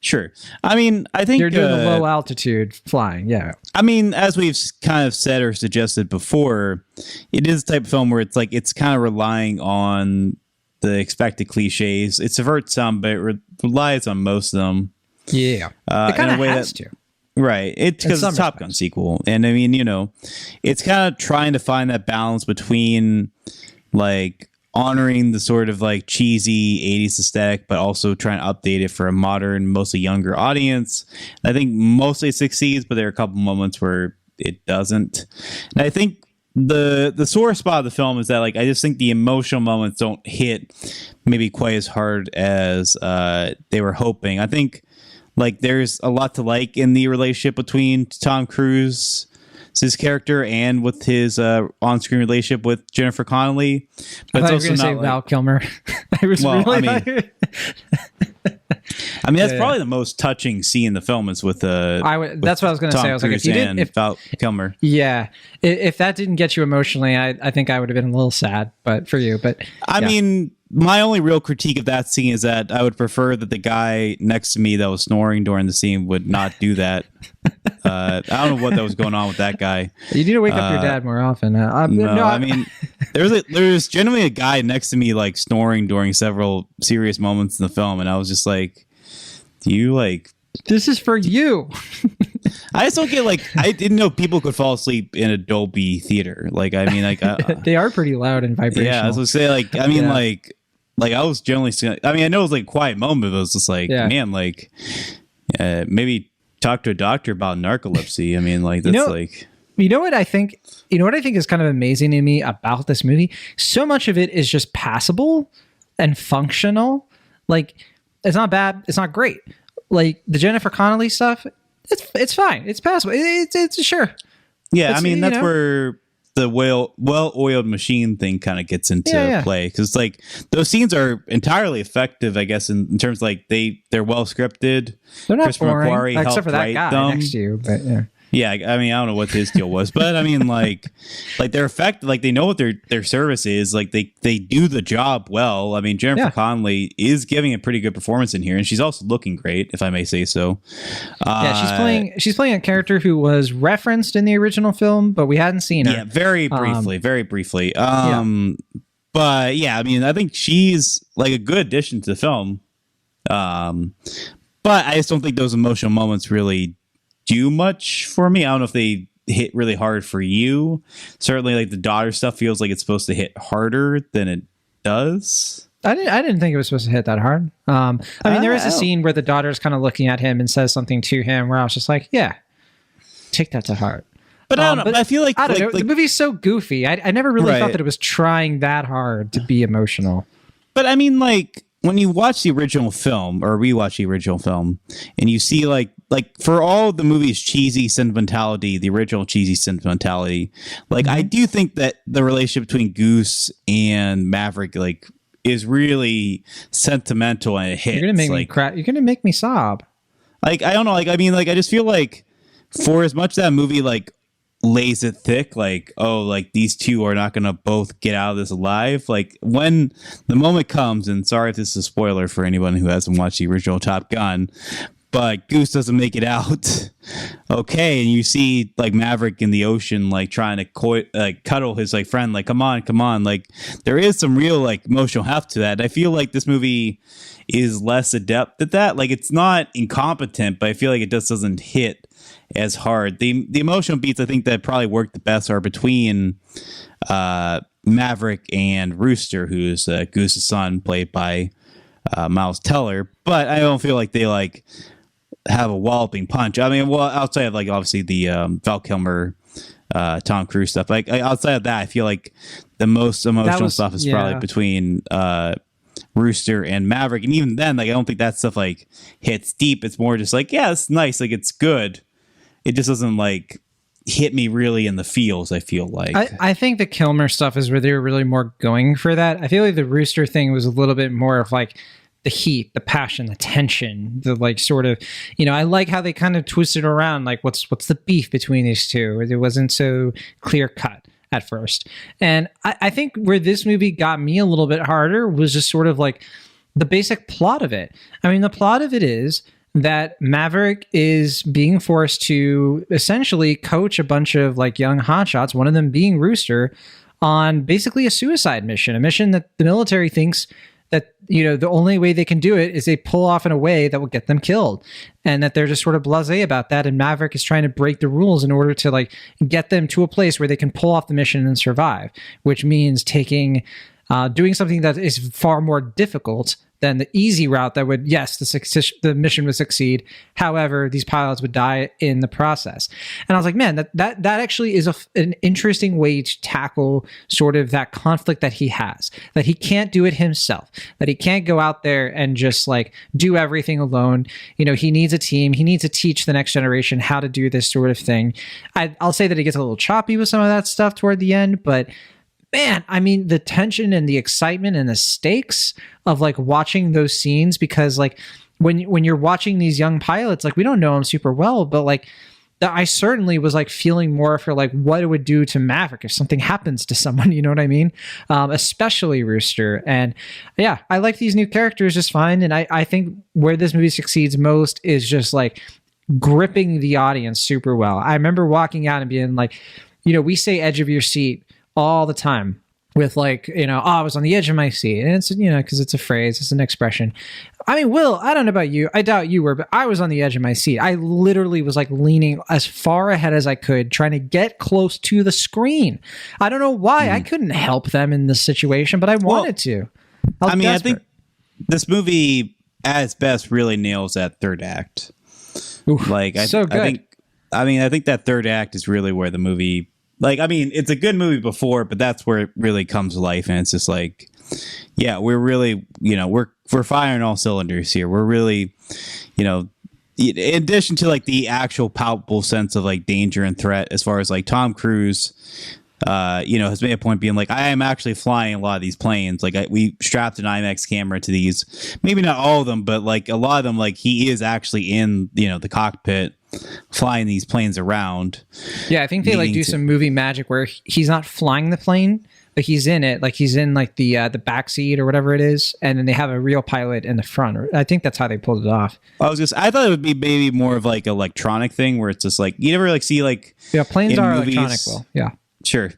Sure. I mean, I think you're doing the low altitude flying. Yeah. I mean, as we've kind of said or suggested before, it is the type of film where it's like it's kind of relying on the expected cliches. It subverts some, but it relies on most of them. Yeah. It kind of has to. Right. It's because it's a Top Gun sequel. And I mean, it's kind of trying to find that balance between like honoring the sort of like cheesy 80s aesthetic, but also trying to update it for a modern, mostly younger audience. I think mostly it succeeds, but there are a couple moments where it doesn't. And I think the sore spot of the film is that like I just think the emotional moments don't hit maybe quite as hard as they were hoping. I think like there's a lot to like in the relationship between Tom Cruise, his character, and with his on-screen relationship with Jennifer Connelly. But I thought you were going to say Val Kilmer. I mean, that's probably the most touching scene in the film is with that's what I was going to say. I was like, if Val Kilmer. Yeah, if that didn't get you emotionally, I think I would have been a little sad. But for you, I mean, my only real critique of that scene is that I would prefer that the guy next to me that was snoring during the scene would not do that. I don't know what that was going on with that guy. You need to wake up your dad more often. I mean, there's generally a guy next to me like snoring during several serious moments in the film, and I was just like, "Do you like?" This is for you. I just don't get like I didn't know people could fall asleep in a Dolby theater. Like I mean, like they are pretty loud and vibrational. Yeah, I was gonna say like I mean like I was generally. I mean, I know it was like a quiet moment, but it was just like man, like maybe talk to a doctor about narcolepsy. I mean, like that's like. You know what I think is kind of amazing to me about this movie? So much of it is just passable and functional. Like it's not bad, it's not great. Like the Jennifer Connelly stuff, it's fine. It's passable. It's sure. Yeah, I mean that's where the well-oiled machine thing kind of gets into play because like those scenes are entirely effective, I guess, in terms of, like they're well scripted. They're not boring, except for that guy next to you. But yeah. Yeah, I mean, I don't know what his deal was, but I mean, like they're effective. Like they know what their service is. Like they do the job well. I mean, Jennifer Connelly is giving a pretty good performance in here, and she's also looking great, if I may say so. She's playing a character who was referenced in the original film, but we hadn't seen her. Yeah, very briefly. But yeah, I mean, I think she's like a good addition to the film. But I just don't think those emotional moments really do much for me. I don't know if they hit really hard for you. Certainly like the daughter stuff feels like it's supposed to hit harder than it does. I didn't think it was supposed to hit that hard. I mean, there is a scene where the daughter's kind of looking at him and says something to him where I was just like, yeah, take that to heart. But I don't know. But I feel like, the movie's so goofy. I never really thought that it was trying that hard to be emotional. But I mean, like, when you watch the original film or rewatch the original film and you see like for all the movie's cheesy sentimentality, the original cheesy sentimentality, like I do think that the relationship between Goose and Maverick like is really sentimental and it hits. You're gonna make me cry. You're gonna make me sob. Like I don't know. Like I mean, like I just feel like for as much that movie like lays it thick, like, oh, like these two are not gonna both get out of this alive, like when the moment comes, and sorry if this is a spoiler for anyone who hasn't watched the original Top Gun, but Goose doesn't make it out okay, and you see like Maverick in the ocean like trying to cuddle his like friend, like come on, like there is some real like emotional heft to that, and I feel like this movie is less adept at that. Like it's not incompetent, but I feel like it just doesn't hit as hard. The emotional beats I think that probably work the best are between Maverick and Rooster, who's Goose's son, played by Miles Teller. But I don't feel like they like have a walloping punch. I mean, well, outside of like obviously the Val Kilmer, Tom Cruise stuff, like outside of that, I feel like the most emotional stuff is probably between Rooster and Maverick, and even then, like I don't think that stuff like hits deep. It's more just like, yeah, it's nice, like it's good. It just doesn't like hit me really in the feels. I feel like I think the Kilmer stuff is where they were really more going for that. I feel like the Rooster thing was a little bit more of like the heat, the passion, the tension, the like sort of, you know, I like how they kind of twisted around like what's the beef between these two. It wasn't so clear cut at first. And I think where this movie got me a little bit harder was just sort of like the basic plot of it. I mean, the plot of it is that Maverick is being forced to essentially coach a bunch of like young hotshots, one of them being Rooster, on basically a suicide mission, a mission that the military thinks that, you know, the only way they can do it is they pull off in a way that will get them killed, and that they're just sort of blasé about that. And Maverick is trying to break the rules in order to like get them to a place where they can pull off the mission and survive, which means doing something that is far more difficult than the easy route that would, yes, the mission would succeed. However, these pilots would die in the process. And I was like, man, that actually is an interesting way to tackle sort of that conflict that he has, that he can't do it himself, that he can't go out there and just like do everything alone. You know, he needs a team. He needs to teach the next generation how to do this sort of thing. I'll say that he gets a little choppy with some of that stuff toward the end, but man, I mean, the tension and the excitement and the stakes of like watching those scenes, because like when you're watching these young pilots, like we don't know them super well, but like I certainly was like feeling more for like what it would do to Maverick if something happens to someone, you know what I mean? Especially Rooster. And yeah, I like these new characters just fine. And I think where this movie succeeds most is just like gripping the audience super well. I remember walking out and being like, you know, we say edge of your seat all the time with like, you know, I was on the edge of my seat. And it's, you know, because it's a phrase, it's an expression. I mean, Will, I don't know about you. I doubt you were, but I was on the edge of my seat. I literally was like leaning as far ahead as I could, trying to get close to the screen. I don't know why. I couldn't help them in this situation, but I wanted to. I mean, desperate. I think this movie at its best really nails that third act. Oof, like, so good. I think that third act is really where the movie, like, I mean, it's a good movie before, but that's where it really comes to life. And it's just like, yeah, we're really, you know, we're firing all cylinders here. We're really, you know, in addition to like the actual palpable sense of like danger and threat, as far as like Tom Cruise, you know, has made a point being like, I am actually flying a lot of these planes. Like we strapped an IMAX camera to these, maybe not all of them, but like a lot of them, like he is actually in, you know, the cockpit flying these planes around. Yeah, I think they like do some movie magic where he's not flying the plane, but he's in it. Like he's in like the back seat or whatever it is, and then they have a real pilot in the front. I think that's how they pulled it off. I thought it would be maybe more of like electronic thing where it's just like you never like see like planes are movies, electronic. Well, yeah, sure.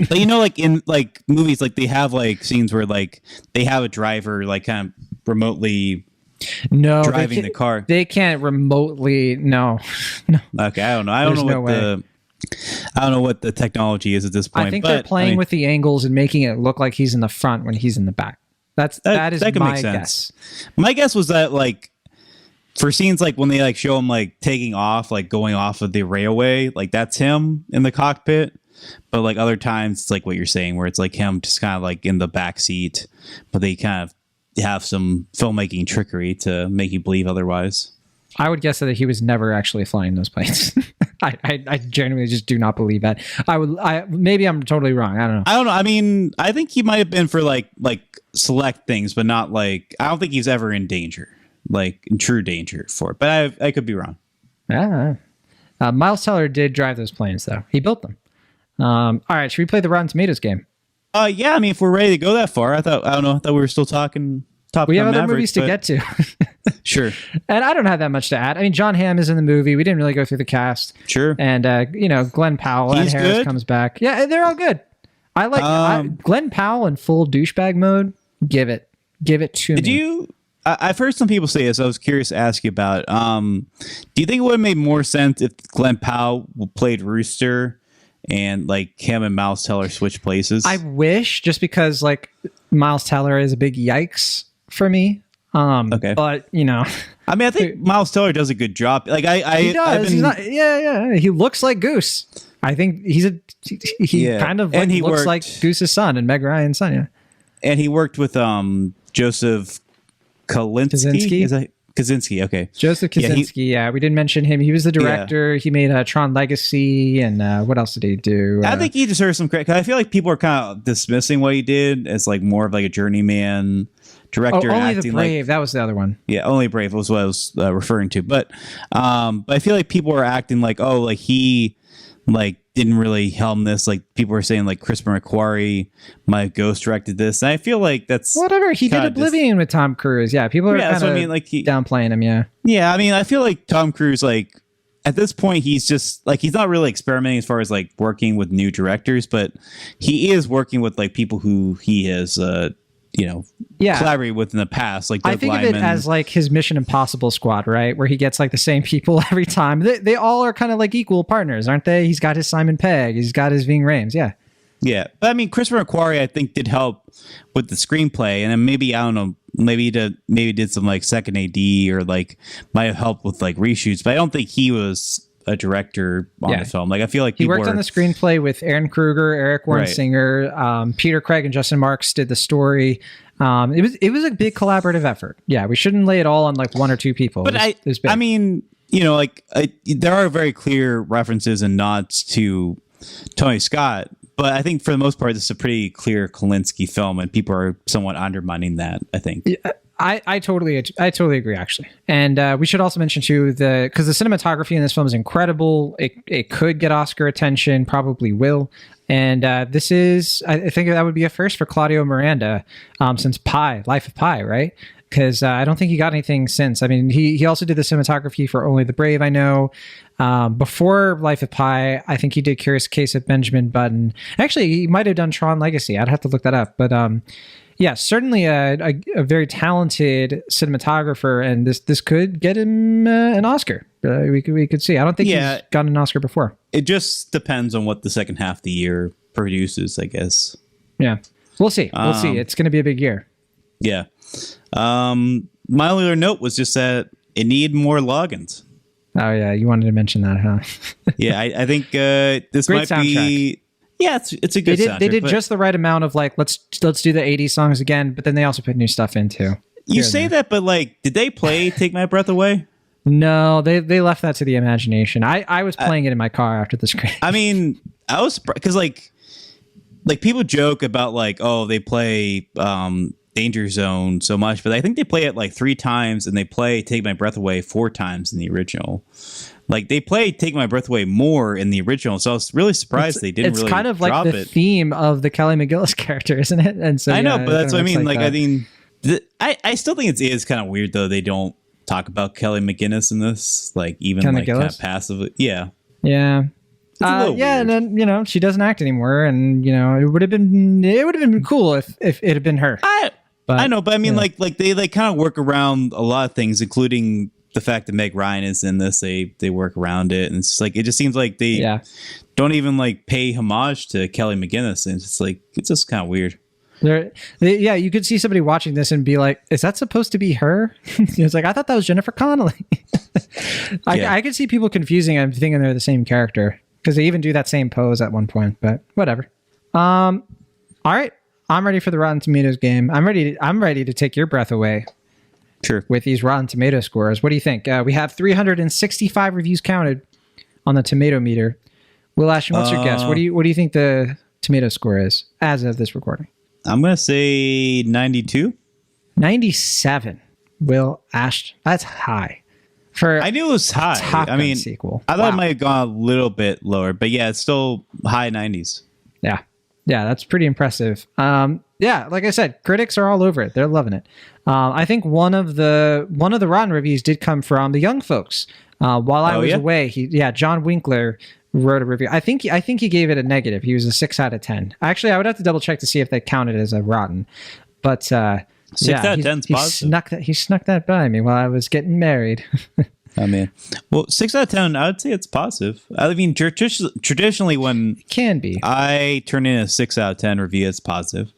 But you know, like in like movies, like they have like scenes where like they have a driver like kind of remotely driving the car. They can't remotely. No. Okay, I don't know. I don't know what the technology is at this point. I think they're playing with the angles and making it look like he's in the front when he's in the back. That is my guess. My guess was that like for scenes like when they like show him like taking off, like going off of the railway, like that's him in the cockpit. But like other times it's like what you're saying, where it's like him just kind of like in the back seat, but they kind of have some filmmaking trickery to make you believe otherwise. I would guess that he was never actually flying those planes. I genuinely just do not believe that. Maybe I'm totally wrong. I don't know. I mean, I think he might have been for like select things, but not like, I don't think he's ever in danger, like in true danger for it. But I could be wrong. Yeah. Miles Teller did drive those planes though. He built them. All right. Should we play the Rotten Tomatoes game? Yeah. I mean, if we're ready to go that far, I thought we were still talking. We have other movies to get to. Sure. And I don't have that much to add. I mean, John Hamm is in the movie. We didn't really go through the cast. Sure. And, you know, Glenn Powell, Ed Harris comes back. Yeah, they're all good. I like Glenn Powell in full douchebag mode. Give it to me. I've heard some people say this. I was curious to ask you about. Do you think it would have made more sense if Glenn Powell played Rooster and like him and Miles Teller switch places. I wish, just because like Miles Teller is a big yikes for me. Okay. But you know, I mean, I think Miles Teller does a good job. Like he does. He's not, yeah. He looks like Goose. I think he kind of like, looks like Goose's son and Meg Ryan's son. Yeah. And he worked with Joseph Kaczynski. Is that Kaczynski? Okay. Joseph Kaczynski. Yeah, we didn't mention him. He was the director. Yeah. He made Tron Legacy, and what else did he do? I think he deserves some credit. I feel like people are kind of dismissing what he did as like more of like a journeyman director. Only the Brave. That was the other one. Yeah, Only Brave was what I was referring to. But I feel like people are acting like, oh, like he like didn't really helm this. Like people were saying like Christopher McQuarrie might have ghost directed this. And I feel like that's whatever. He did Oblivion with Tom Cruise. Yeah, people are kind of downplaying him. Yeah, I mean, I feel like Tom Cruise, like at this point, he's just like, he's not really experimenting as far as like working with new directors, but he is working with like people who he has collaborated with in the past. Like Doug I think Liman. of it as like his Mission Impossible squad, right? Where he gets like the same people every time. They all are kind of like equal partners, aren't they? He's got his Simon Pegg. He's got his Ving Rhames. Yeah. Yeah. But I mean, Christopher McQuarrie, I think, did help with the screenplay. And then maybe, I don't know, maybe did some like second AD or like might have helped with like reshoots. But I don't think he was a director on the film. Like I feel like he worked on the screenplay with Aaron Kruger, Eric Warren Singer, Peter Craig, and Justin Marks did the story. It was a big collaborative effort. Yeah, we shouldn't lay it all on like one or two people. But I mean, there are very clear references and nods to Tony Scott. But I think for the most part, this is a pretty clear Kaczynski film, and people are somewhat undermining that, I think. Yeah, I totally agree, actually. And we should also mention too because the cinematography in this film is incredible. It could get Oscar attention, probably will. And this is, I think that would be a first for Claudio Miranda since Life of Pi, right? Because I don't think he got anything since. I mean, he also did the cinematography for Only the Brave, I know. Before Life of Pi, I think he did Curious Case of Benjamin Button. Actually, he might have done Tron Legacy. I'd have to look that up. But yeah, certainly a very talented cinematographer, and this could get him an Oscar. We could see. I don't think he's gotten an Oscar before. It just depends on what the second half of the year produces, I guess. Yeah, we'll see. We'll see. It's going to be a big year. Yeah. My only other note was just that it needed more logins. Oh yeah, you wanted to mention that, huh? Yeah, I think this might be. Yeah, it's a good soundtrack. They did just the right amount of like let's do the 80s songs again, but then they also put new stuff in too. You say that, but like, did they play "Take My Breath Away"? No, they left that to the imagination. I was playing it in my car after the screen. I mean, I was because like people joke about like, oh, they play Danger Zone so much, but I think they play it like 3 times, and they play "Take My Breath Away" 4 times in the original. Like they play "Take My Breath Away" more in the original, so I was really surprised they didn't. It's kind of like the theme of the Kelly McGillis character, isn't it? And so I know, but that's what I mean. Like I mean, I still think it is kind of weird though. They don't talk about Kelly McGinnis in this, like even Kelly like kind of passively. Yeah. It's a little weird. And then she doesn't act anymore, and it would have been cool if it had been her. I know, but I mean, like they kind of work around a lot of things, including the fact that Meg Ryan is in this. They work around it, and it's just like it just seems like they don't even like pay homage to Kelly McGinnis, and it's like it's just kind of weird. You could see somebody watching this and be like, "Is that supposed to be her?" It's like I thought that was Jennifer Connelly. I could see people confusing and thinking they're the same character because they even do that same pose at one point. But whatever. All right. I'm ready for the Rotten Tomatoes game. I'm ready to take your breath away. Sure. With these Rotten Tomato scores. What do you think? We have 365 reviews counted on the tomato meter. Will Ashton, what's your guess? What do you think the tomato score is as of this recording? I'm going to say 92. 97. Will Ashton. That's high. I knew it was high. Top Gun sequel. I thought it might have gone a little bit lower, but yeah, it's still high 90s. Yeah, that's pretty impressive. Like I said, critics are all over it. They're loving it. I think one of the Rotten reviews did come from the young folks. While I was away, John Winkler wrote a review. I think he gave it a negative. He was a 6 out of 10. Actually, I would have to double check to see if that counted as a Rotten. But 6 out of 10's positive. He snuck that by me while I was getting married. Oh man. Well, 6 out of 10. I would say it's positive. I mean, traditionally, when It can be. I turn in a 6 out of 10 review, it's positive.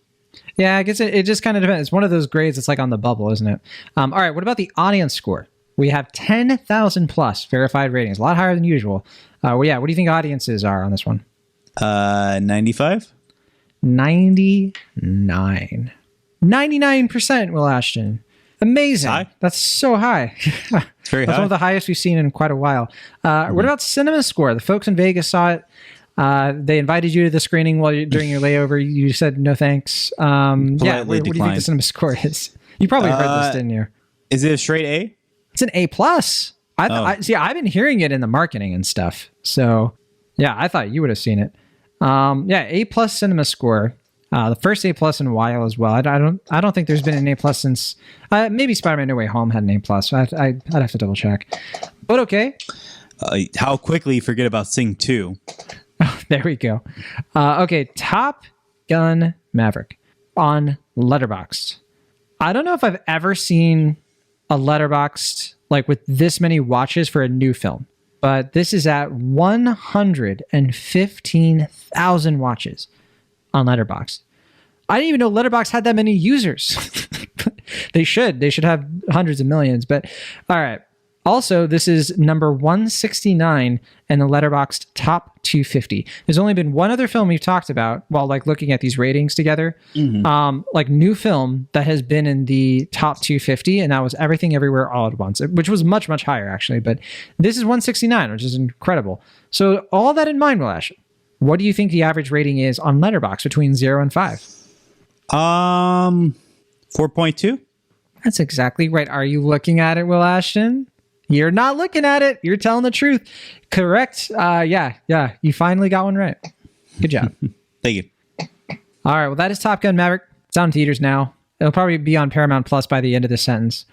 Yeah, I guess it just kind of depends. It's one of those grades that's like on the bubble, isn't it? All right, what about the audience score? We have 10,000 plus verified ratings, a lot higher than usual. Well, yeah, what do you think audiences are on this one? 95. 99. 99%, Will Ashton. Amazing. High? That's so high. It's very That's high. one of the highest we've seen in quite a while. What about cinema score? The folks in Vegas saw it. They invited you to the screening during your layover. You said no thanks. Yeah, what do you think the cinema score is? You probably heard this, didn't you? Is it a straight A? It's an A+. See, I've been hearing it in the marketing and stuff. So, yeah, I thought you would have seen it. Yeah, A+ cinema score. The first A+ in a while as well. I don't think there's been an A+ since maybe Spider-Man No Way Home had an A+. I'd have to double check. But okay. How quickly you forget about Sing 2. There we go. Okay, Top Gun Maverick on Letterboxd. I don't know if I've ever seen a Letterboxd like with this many watches for a new film, but this is at 115,000 watches on Letterboxd. I didn't even know Letterboxd had that many users. They should have hundreds of millions, but all right. Also, this is number 169 in the Letterboxd top 250. There's only been one other film we've talked about while like looking at these ratings together, like new film that has been in the top 250, and that was Everything Everywhere All at Once, which was much, much higher actually. But this is 169, which is incredible. So all that in mind, Will, what do you think the average rating is on Letterboxd between 0 and 5? 4.2. That's exactly right. Are you looking at it, Will Ashton? You're not looking at it. You're telling the truth. Correct. Yeah. You finally got one right. Good job. Thank you. All right. Well, that is Top Gun Maverick. It's out in theaters now. It'll probably be on Paramount Plus by the end of this sentence.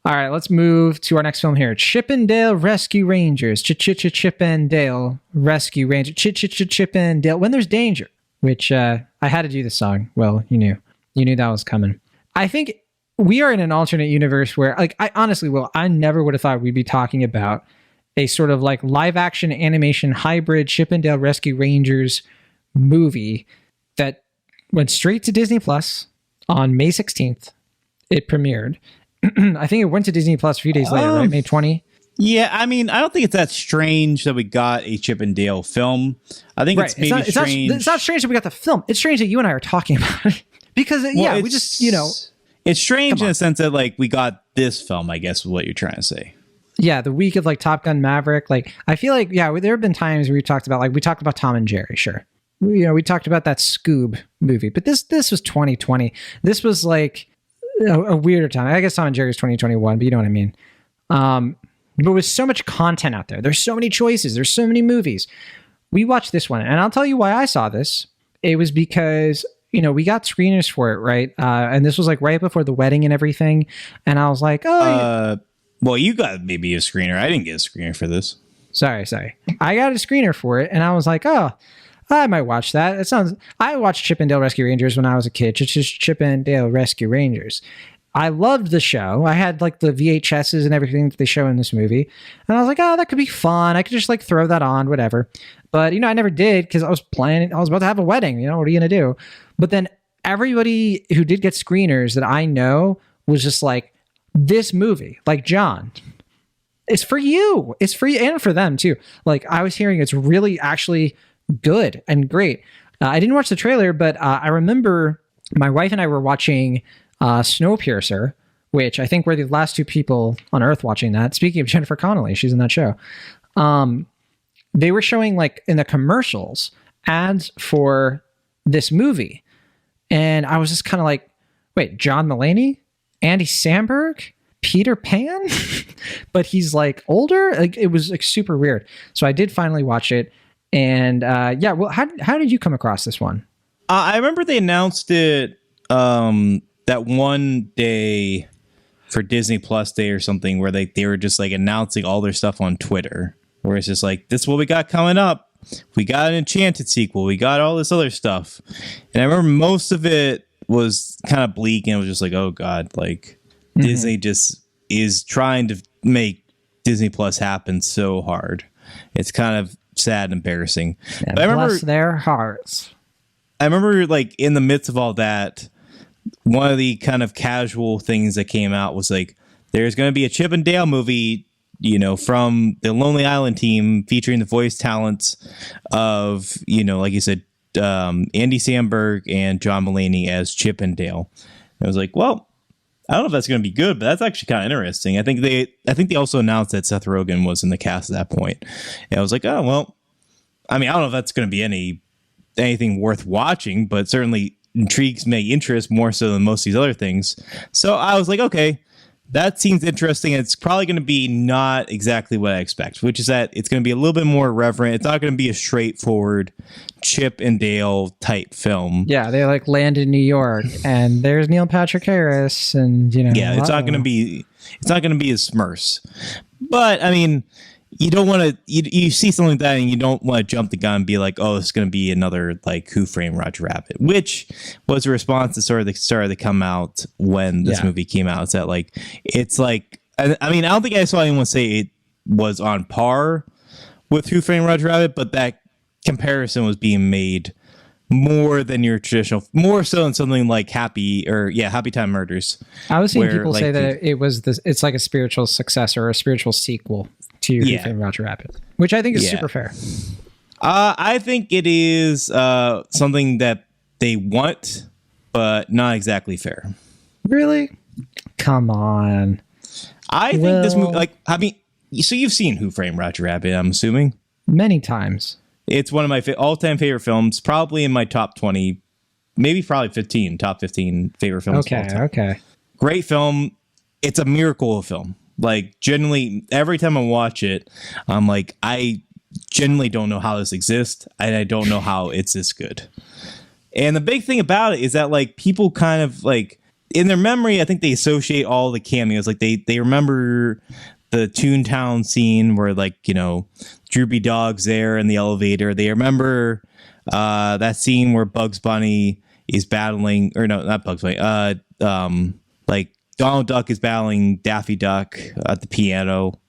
All right. Let's move to our next film here. Chippendale Rescue Rangers. Chippendale Rescue Rangers. Chippendale. When There's Danger. Which I had to do this song. Well, you knew that was coming. I think we are in an alternate universe where, like, I honestly, I never would have thought we'd be talking about a sort of like live action animation hybrid Chippendale Rescue Rangers movie that went straight to Disney Plus on May 16th. It premiered. I think it went to Disney Plus a few days later, right? May 20. Yeah, I mean, I don't think it's that strange that we got a Chippendale film. I think it's maybe strange. It's not strange that we got the film. It's strange that you and I are talking about it. Because, we just, It's strange in the sense that, like, we got this film, I guess, is what you're trying to say. Yeah, the week of, like, Top Gun Maverick. Like, I feel like, there have been times where we talked about Tom and Jerry, sure. We talked about that Scoob movie. But this was 2020. This was, like, a weirder time. I guess Tom and Jerry was 2021, but you know what I mean. But with so much content out there, there's so many choices, there's so many movies. We watched this one, and I'll tell you why I saw this. It was because, we got screeners for it, right? And this was like right before the wedding and everything. And I was like, well, you got maybe a screener. I didn't get a screener for this. Sorry. I got a screener for it, and I was like, I might watch that. I watched Chippendale Rescue Rangers when I was a kid. It's just Chippendale Rescue Rangers. I loved the show. I had like the VHSs and everything that they show in this movie. And I was like, that could be fun. I could just like throw that on, whatever. But, I never did because I was about to have a wedding. What are you going to do? But then everybody who did get screeners that I know was just like, this movie, like John, it's for you. It's for you and for them too. Like I was hearing it's really actually good and great. I didn't watch the trailer, but I remember my wife and I were watching Snowpiercer, which I think we're the last two people on Earth watching that. Speaking of Jennifer Connelly, she's in that show. They were showing like in the commercials ads for this movie. And I was just kind of like, wait, John Mulaney, Andy Samberg, Peter Pan, but he's like older. Like it was like super weird. So I did finally watch it. And well, how did you come across this one? I remember they announced it that one day for Disney Plus Day or something where they were just like announcing all their stuff on Twitter, where it's just like, this is what we got coming up. We got an Enchanted sequel. We got all this other stuff. And I remember most of it was kind of bleak and it was just like, oh God, like Disney just is trying to make Disney Plus happened so hard. It's kind of sad and embarrassing. And but bless their hearts. I remember like in the midst of all that, one of the kind of casual things that came out was like, there's going to be a Chip and Dale movie, from the Lonely Island team featuring the voice talents of, like you said, Andy Samberg and John Mulaney as Chip and Dale. And I was like, well, I don't know if that's going to be good, but that's actually kind of interesting. I think they also announced that Seth Rogen was in the cast at that point. And I was like, oh, well, I mean, I don't know if that's going to be anything worth watching, but certainly intrigues my interest more so than most of these other things. So I was like, okay, that seems interesting. It's probably going to be not exactly what I expect, which is that it's going to be a little bit more irreverent. It's not going to be a straightforward Chip and Dale type film. Yeah, they like land in New York, and there's Neil Patrick Harris, and yeah, it's not going to be as Smurfs. But I mean, you don't want to. You see something like that, and you don't want to jump the gun and be like, "Oh, it's going to be another like Who Framed Roger Rabbit," which was a response that started to come out when this movie came out. It's that like it's like I mean, I don't think I saw anyone say it was on par with Who Framed Roger Rabbit, but that comparison was being made more than your traditional, more so than something like Happy Time Murders. I was seeing people say that it was this. It's like a spiritual successor or a spiritual sequel to Who Framed Roger Rabbit, which I think is super fair. I think it is something that they want, but not exactly fair. Really? Come on. I think this movie, so you've seen Who Framed Roger Rabbit, I'm assuming? Many times. It's one of my all-time favorite films, probably in my top 20, maybe probably 15, top 15 favorite films. Okay. Great film. It's a miracle of a film. Like, genuinely, every time I watch it, I'm like, I genuinely don't know how this exists, and I don't know how it's this good. And the big thing about it is that, like, people kind of, like, in their memory, I think they associate all the cameos. Like, they remember the Toontown scene where, like, Droopy Dog's there in the elevator. They remember that scene where Bugs Bunny is battling, or no, not Bugs Bunny, like, Donald Duck is battling Daffy Duck at the piano,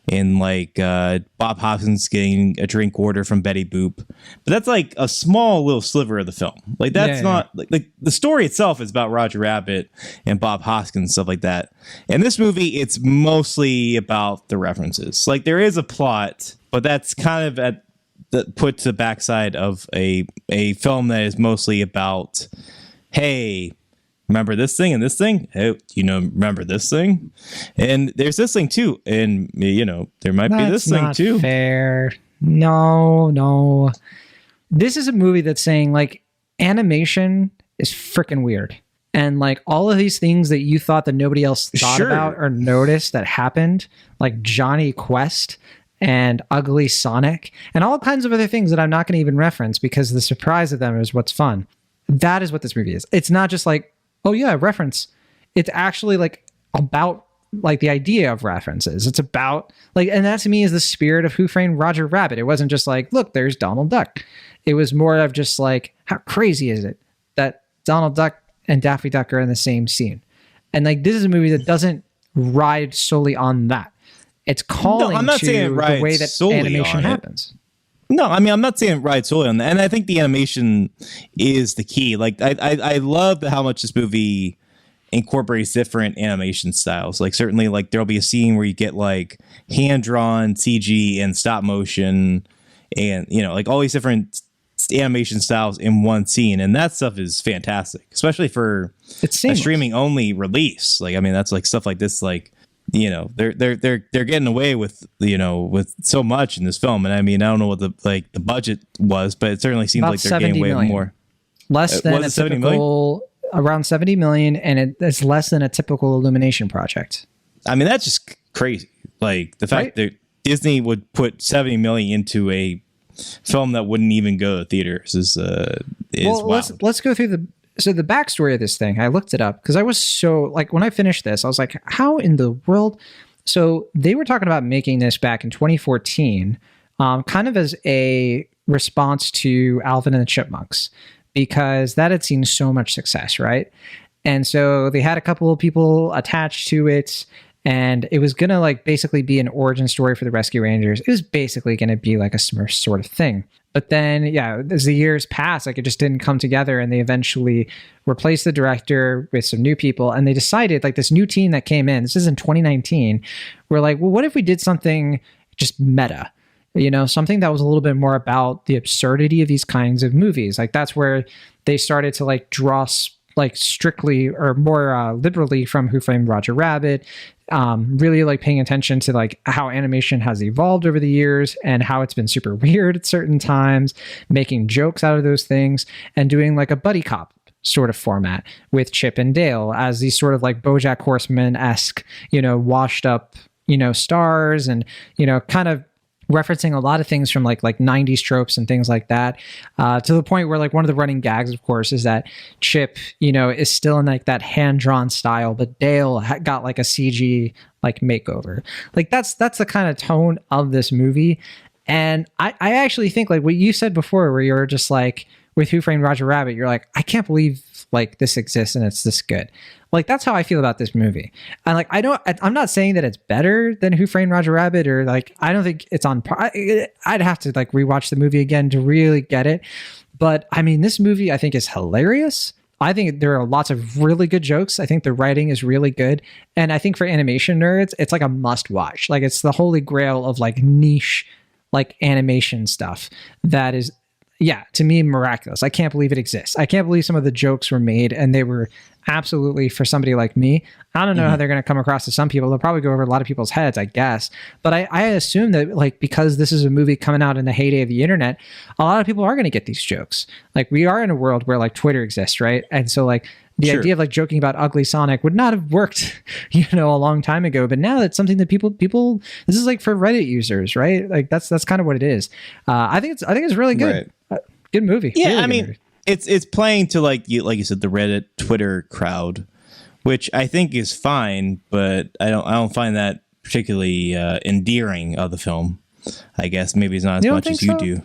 and like Bob Hoskins getting a drink order from Betty Boop. But that's like a small little sliver of the film. Like that's not like the story itself is about Roger Rabbit and Bob Hoskins and stuff like that. In this movie, it's mostly about the references. Like there is a plot, but that's kind of put to the backside of a film that is mostly about, hey, remember this thing and this thing? Hey, remember this thing? And there's this thing too. And, there might be this thing too. That's not fair. No. This is a movie that's saying, like, animation is freaking weird. And, like, all of these things that you thought that nobody else thought about or noticed that happened, like Johnny Quest and Ugly Sonic and all kinds of other things that I'm not going to even reference because the surprise of them is what's fun. That is what this movie is. It's not just like, oh yeah, reference. It's actually like about like the idea of references. It's about like, and that to me is the spirit of Who Framed Roger Rabbit. It wasn't just like, look, there's Donald Duck. It was more of just like, how crazy is it that Donald Duck and Daffy Duck are in the same scene? And like, this is a movie that doesn't ride solely on that. It's calling I'm not to saying the way that animation happens. No, I mean, I'm not saying ride solely on that. And I think the animation is the key. Like, I love how much this movie incorporates different animation styles. Like, certainly, like, there'll be a scene where you get, like, hand-drawn CG and stop motion and, like, all these different animation styles in one scene. And that stuff is fantastic, especially for a streaming-only release. Like, I mean, that's, like, stuff like this, like, they're getting away with with so much in this film. And I mean, I don't know what the budget was, but it certainly seems like they're getting away with more. Less than a typical, around 70 million, and it's less than a typical Illumination project. I mean, that's just crazy. Like the fact that Disney would put 70 million into a film that wouldn't even go to theaters is wild. Let's go through the backstory of this thing. I looked it up because I was so like, when I finished this, I was like, how in the world? So they were talking about making this back in 2014, kind of as a response to Alvin and the Chipmunks, because that had seen so much success, right? And so they had a couple of people attached to it, and it was gonna like basically be an origin story for the Rescue Rangers. It was basically gonna be like a Smurf sort of thing. But then, yeah, as the years passed, like it just didn't come together, and they eventually replaced the director with some new people, and they decided, like this new team that came in, this is in 2019, we're like, well, what if we did something just meta? You know, something that was a little bit more about the absurdity of these kinds of movies. Like that's where they started to like draw like strictly or more liberally from Who Framed Roger Rabbit, really like paying attention to like how animation has evolved over the years and how it's been super weird at certain times, making jokes out of those things, and doing like a buddy cop sort of format with Chip and Dale as these sort of like BoJack Horseman-esque, you know, washed up, you know, stars, and, you know, kind of referencing a lot of things from like 90s tropes and things like that, to the point where like one of the running gags, of course, is that Chip, you know, is still in like that hand-drawn style, but Dale got like a CG like makeover. Like that's the kind of tone of this movie. And I actually think like what you said before, where you're just like, with Who Framed Roger Rabbit, you're like, I can't believe like this exists and it's this good. Like that's how I feel about this movie. And like I'm not saying that it's better than Who Framed Roger Rabbit, or like I don't think it's on par. I'd have to like rewatch the movie again to really get it. But I mean, this movie I think is hilarious. I think there are lots of really good jokes. I think the writing is really good. And I think for animation nerds, it's like a must watch. Like it's the holy grail of like niche like animation stuff that is, yeah, to me, miraculous. I can't believe it exists. I can't believe some of the jokes were made, and they were absolutely, for somebody like me, I don't know how they're going to come across to some people. They'll probably go over a lot of people's heads, I guess. But I assume that, like, because this is a movie coming out in the heyday of the internet, a lot of people are going to get these jokes. Like, we are in a world where, like, Twitter exists, right? And so, like, the idea of like joking about ugly Sonic would not have worked, you know, a long time ago. But now it's something that people, this is like for Reddit users, right? Like that's kind of what it is. I think it's really good. Right. Good movie. Yeah, really I mean, movie. it's playing to like you said, the Reddit Twitter crowd, which I think is fine, but I don't find that particularly endearing of the film. I guess maybe it's not as much as you do.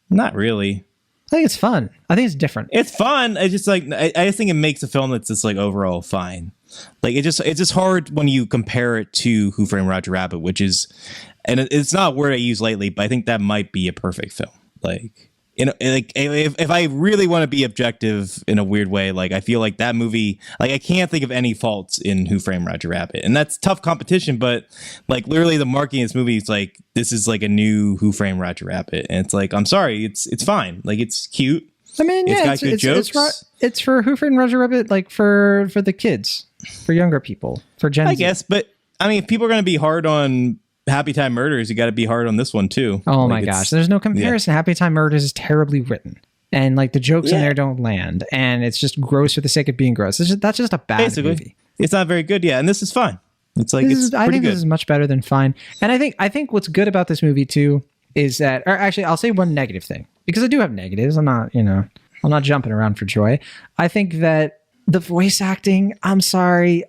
Not really. I think it's fun. I think it's different. It's fun. I just like I just think it makes a film that's just like overall fine. Like it's just hard when you compare it to Who Framed Roger Rabbit, which is, and it's not a word I use lately, but I think that might be a perfect film. Like, you know, like if I really want to be objective in a weird way, like I feel like that movie, like I can't think of any faults in Who Framed Roger Rabbit, and that's tough competition. But like literally, the marketing of this movie is like, this is like a new Who Framed Roger Rabbit, and it's like, I'm sorry, it's fine. Like it's cute. I mean, it's got good jokes. It's for Who Framed Roger Rabbit, like for the kids, for younger people, for Gen Z. I guess, but I mean, if people are going to be hard on Happy Time Murders, you got to be hard on this one too. Oh my gosh, there's no comparison. Yeah. Happy Time Murders is terribly written, and like the jokes in there don't land, and it's just gross for the sake of being gross. That's just a bad movie. It's not very good. Yeah, and this is fine. It's like I think this is much better than fine. And I think what's good about this movie too is that, or actually, I'll say one negative thing, because I do have negatives. I'm not jumping around for joy. I think that the voice acting, I'm sorry,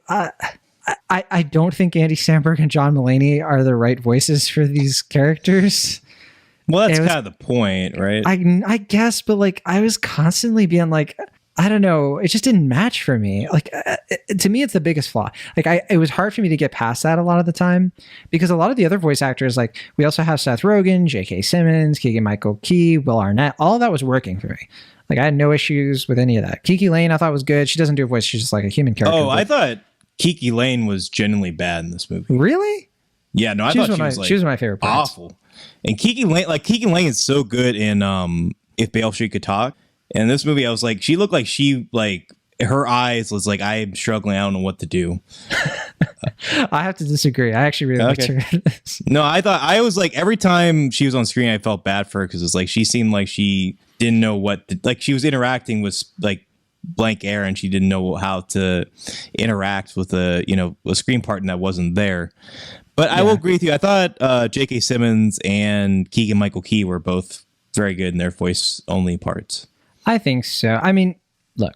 I don't think Andy Samberg and John Mulaney are the right voices for these characters. Well, that's kind of the point, right? I guess, but like I was constantly being like, I don't know, it just didn't match for me. Like to me, it's the biggest flaw. Like it was hard for me to get past that a lot of the time, because a lot of the other voice actors, like we also have Seth Rogen, J.K. Simmons, Keegan-Michael Key, Will Arnett, all of that was working for me. Like I had no issues with any of that. Kiki Lane I thought was good. She doesn't do a voice. She's just like a human character. Oh, I thought Kiki Lane was genuinely bad in this movie. Really? Yeah, no, I thought she was like, she was my favorite part. Awful. And Kiki Lane is so good in If Beale Street Could Talk. And in this movie, I was like, she looked like her eyes was like, I am struggling. I don't know what to do. I have to disagree. I actually really liked her. No, I was like, every time she was on screen, I felt bad for her, because it's like she seemed like she didn't know like she was interacting with like blank air, and she didn't know how to interact with a screen partner that wasn't there. But I will agree with you. I thought J.K. Simmons and Keegan-Michael Key were both very good in their voice only parts. I think so. I mean, look,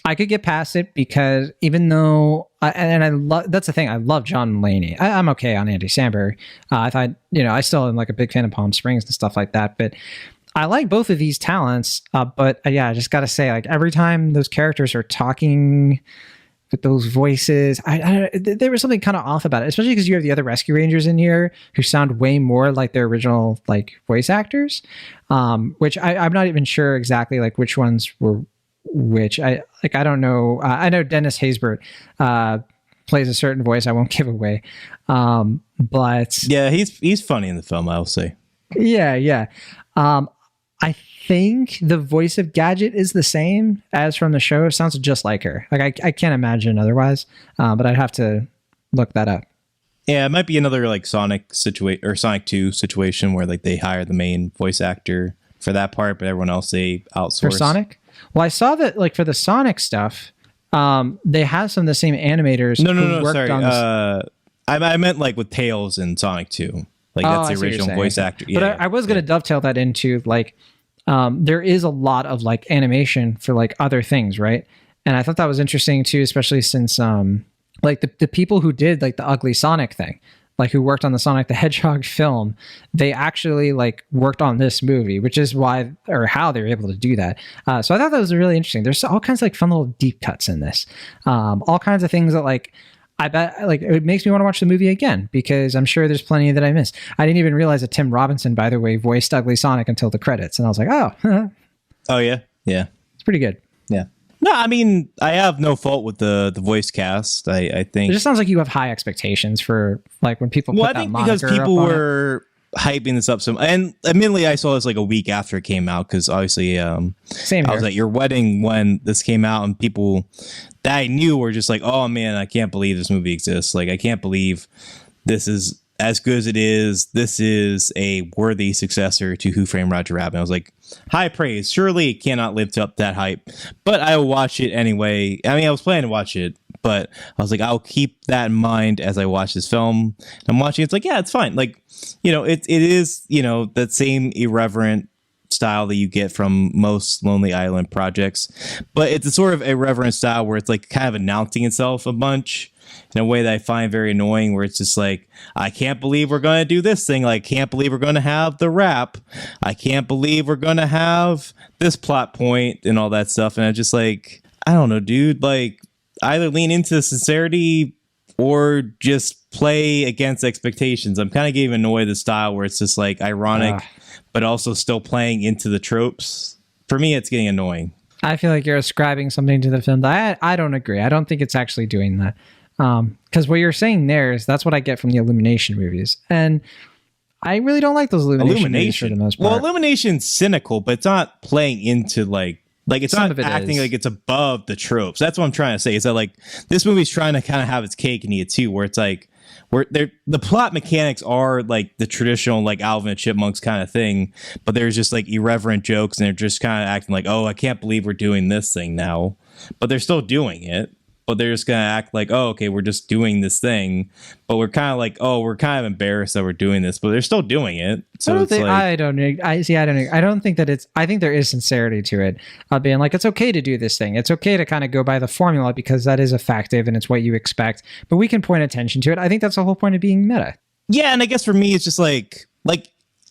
I could get past it, because even though that's the thing, I love John Mulaney. I'm okay on Andy Samberg. I thought, I still am like a big fan of Palm Springs and stuff like that, but I like both of these talents. But I just got to say, like every time those characters are talking, with those voices. There was something kind of off about it, especially because you have the other Rescue Rangers in here who sound way more like their original like voice actors, which I'm not even sure exactly like which ones were which. I don't know. I know Dennis Haysbert plays a certain voice I won't give away, but yeah, he's funny in the film, I'll say. Yeah. I think the voice of Gadget is the same as from the show. It sounds just like her. Like I can't imagine otherwise, but I'd have to look that up. Yeah, it might be another like Sonic situation or Sonic 2 situation where like they hire the main voice actor for that part, but everyone else they outsource. For Sonic? Well, I saw that like for the Sonic stuff, they have some of the same animators. No, sorry. I meant like with Tails and Sonic 2. Like that's the original voice actor. Yeah, but I was going to dovetail that into like, there is a lot of like animation for like other things, right? And I thought that was interesting too, especially since like the people who did like the Ugly Sonic thing, like who worked on the Sonic the Hedgehog film, they actually like worked on this movie, which is why or how they were able to do that. So I thought that was really interesting. There's all kinds of like fun little deep cuts in this, all kinds of things that like. I bet like it makes me want to watch the movie again because I'm sure there's plenty that I missed. I didn't even realize that Tim Robinson, by the way, voiced Ugly Sonic until the credits. And I was like, oh. Oh, yeah. Yeah. It's pretty good. Yeah. No, I mean, I have no fault with the voice cast. I think it just sounds like you have high expectations for like when people put that moniker because people were hyping this up and admittedly I saw this like a week after it came out because obviously Same here. I was at your wedding when this came out and people that I knew were just like, oh man, I can't believe this movie exists. Like I can't believe this is as good as it is. This is a worthy successor to Who Framed Roger Rabbit. I was like, high praise. Surely it cannot live up that hype, but I will watch it anyway. I mean, I was planning to watch it, but I was like, I'll keep that in mind as I watch this film. I'm watching. It's like, yeah, it's fine. Like, you know, it is, you know, that same irreverent style that you get from most Lonely Island projects, but it's a sort of irreverent style where it's like kind of announcing itself a bunch in a way that I find very annoying, where it's just like, I can't believe we're going to do this thing. Like, can't believe we're going to have the rap. I can't believe we're going to have this plot point and all that stuff. And I just like, I don't know, dude, like either lean into sincerity or just play against expectations. I'm kind of getting annoyed with the style where it's just like ironic, but also still playing into the tropes. For me, it's getting annoying. I feel like you're ascribing something to the film that I don't agree. I don't think it's actually doing that. Because what you're saying there is that's what I get from the Illumination movies. And I really don't like those Illumination movies for the most part. Well, Illumination's cynical, but it's not playing into like it's Some not of it acting is. like it's above the tropes. That's what I'm trying to say. Is that like this movie's trying to kind of have its cake and eat it too, where it's like the plot mechanics are like the traditional like Alvin and Chipmunks kind of thing, but there's just like irreverent jokes and they're just kind of acting like, oh, I can't believe we're doing this thing now, but they're still doing it. But they're just gonna act like, oh, okay, we're just doing this thing, but we're kind of like, oh, we're kind of embarrassed that we're doing this, but they're still doing it. So I don't think that it's. I think there is sincerity to it, being like it's okay to do this thing. It's okay to kind of go by the formula because that is effective and it's what you expect. But we can point attention to it. I think that's the whole point of being meta. Yeah, and I guess for me, it's just like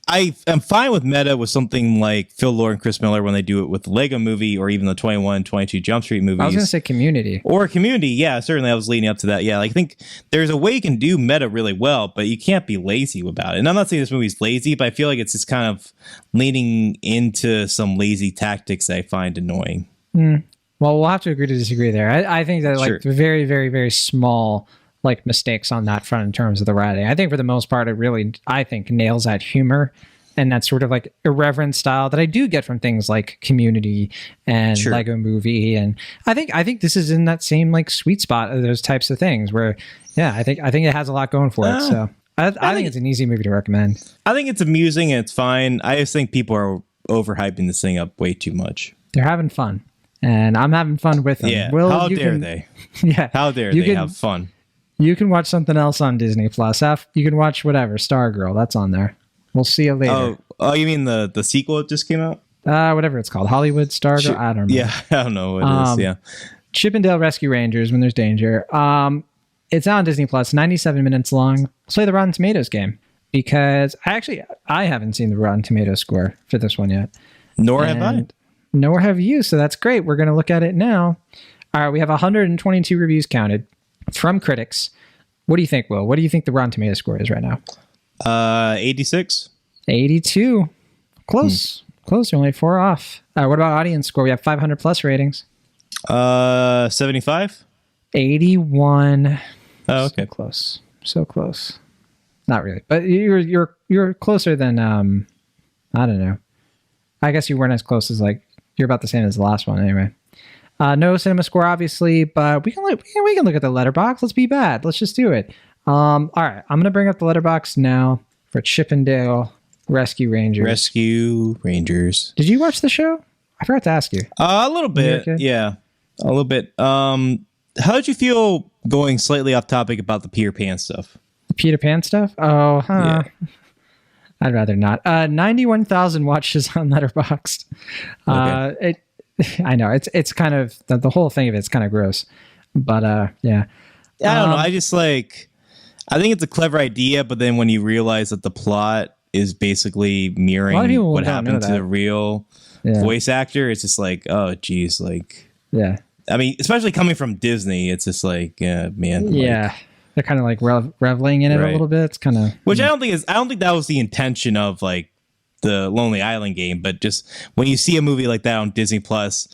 I am fine with meta with something like Phil Lord and Chris Miller when they do it with the Lego movie or even the 21, 22 Jump Street movies. I was going to say Community. Or Community, yeah, certainly I was leading up to that. Yeah, like, I think there's a way you can do meta really well, but you can't be lazy about it. And I'm not saying this movie's lazy, but I feel like it's just kind of leaning into some lazy tactics that I find annoying. Well, we'll have to agree to disagree there. I think that like very, very, very small like mistakes on that front in terms of the writing. I think for the most part, it really, I think, nails that humor and that sort of like irreverent style that I do get from things like Community and Lego Movie. And I think this is in that same like sweet spot of those types of things where, yeah, I think it has a lot going for it. So I think it's an easy movie to recommend. I think it's amusing and it's fine. I just think people are overhyping this thing up way too much. They're having fun. And I'm having fun with them. Yeah. How dare they? Yeah. How dare they have fun? You can watch something else on Disney Plus. You can watch whatever, Stargirl. That's on there. We'll see you later. Oh, you mean the sequel that just came out? Whatever it's called. Hollywood Stargirl? I don't know. Yeah, I don't know what it is. Yeah. Chippendale Rescue Rangers When There's Danger. It's on Disney Plus, 97 minutes long. Let's play the Rotten Tomatoes game because I haven't seen the Rotten Tomatoes score for this one yet. Nor have I. Nor have you. So that's great. We're going to look at it now. All right, we have 122 reviews counted from critics. What do you think, Will? What do you think the Rotten Tomatoes score is right now? 86. 82. Close. Close. You're only 4 off. What about audience score? We have 500 plus ratings. 75. 81. Oh, okay. So close. So close. Not really, but you're closer than I don't know. I guess you weren't as close as you're about the same as the last one anyway. No cinema score, obviously, but we can look at the letterbox. Let's be bad. Let's just do it. All right, I'm gonna bring up the letterbox now for Chippendale Rescue Rangers. Rescue Rangers. Did you watch the show? I forgot to ask you. A little bit. Okay? Yeah, a little bit. How did you feel going slightly off topic about the Peter Pan stuff? The Peter Pan stuff? Oh, huh. Yeah. I'd rather not. 91,000 watches on Letterboxd. Okay. I know it's kind of the whole thing of it's kind of gross, but yeah. I don't know. I just I think it's a clever idea, but then when you realize that the plot is basically mirroring what happened to the real voice actor, it's just oh, geez, yeah. I mean, especially coming from Disney, it's just man. Yeah. They're kind of reveling in it a little bit. It's kind of, which I don't think that was the intention of the Lonely Island game, but just when you see a movie like that on Disney Plus,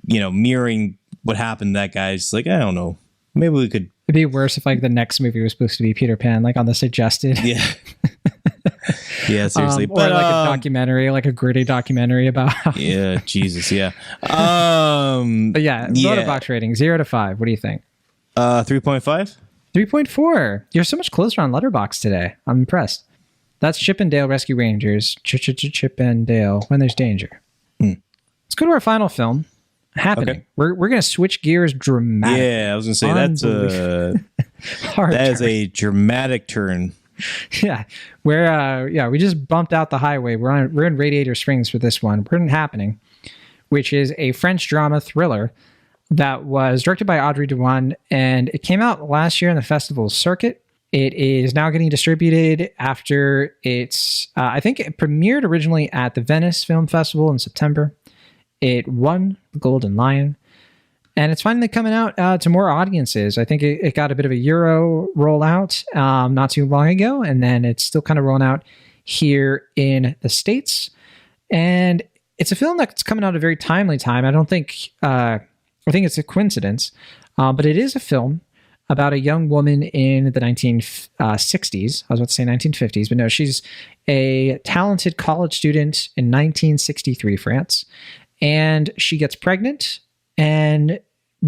mirroring what happened to that guy, it's I don't know, maybe we could. It'd be worse if the next movie was supposed to be Peter Pan, on the suggested. Yeah. Yeah, seriously. Or a documentary, a gritty documentary about. Yeah, Jesus, yeah. But yeah, Letterboxd rating 0 to 5. What do you think? 3.5. 3.4. You're so much closer on Letterboxd today. I'm impressed. That's Chippendale Rescue Rangers. Chippendale. When there's danger. Let's go to our final film. Happening. Okay. We're going to switch gears dramatically. Yeah, I was going to say that is a dramatic turn. Yeah, we just bumped out the highway. We're in Radiator Springs for this one. We're in Happening, which is a French drama thriller that was directed by Audrey Diwan, and it came out last year in the festival circuit. It is now getting distributed after I think it premiered originally at the Venice Film Festival in September. It won the Golden Lion, and it's finally coming out to more audiences. I think it got a bit of a Euro rollout not too long ago, and then it's still kind of rolling out here in the States. And it's a film that's coming out at a very timely time. I think it's a coincidence, but it is a film about a young woman in the 1960s. I was about to say 1950s, but no, she's a talented college student in 1963 France, and she gets pregnant, and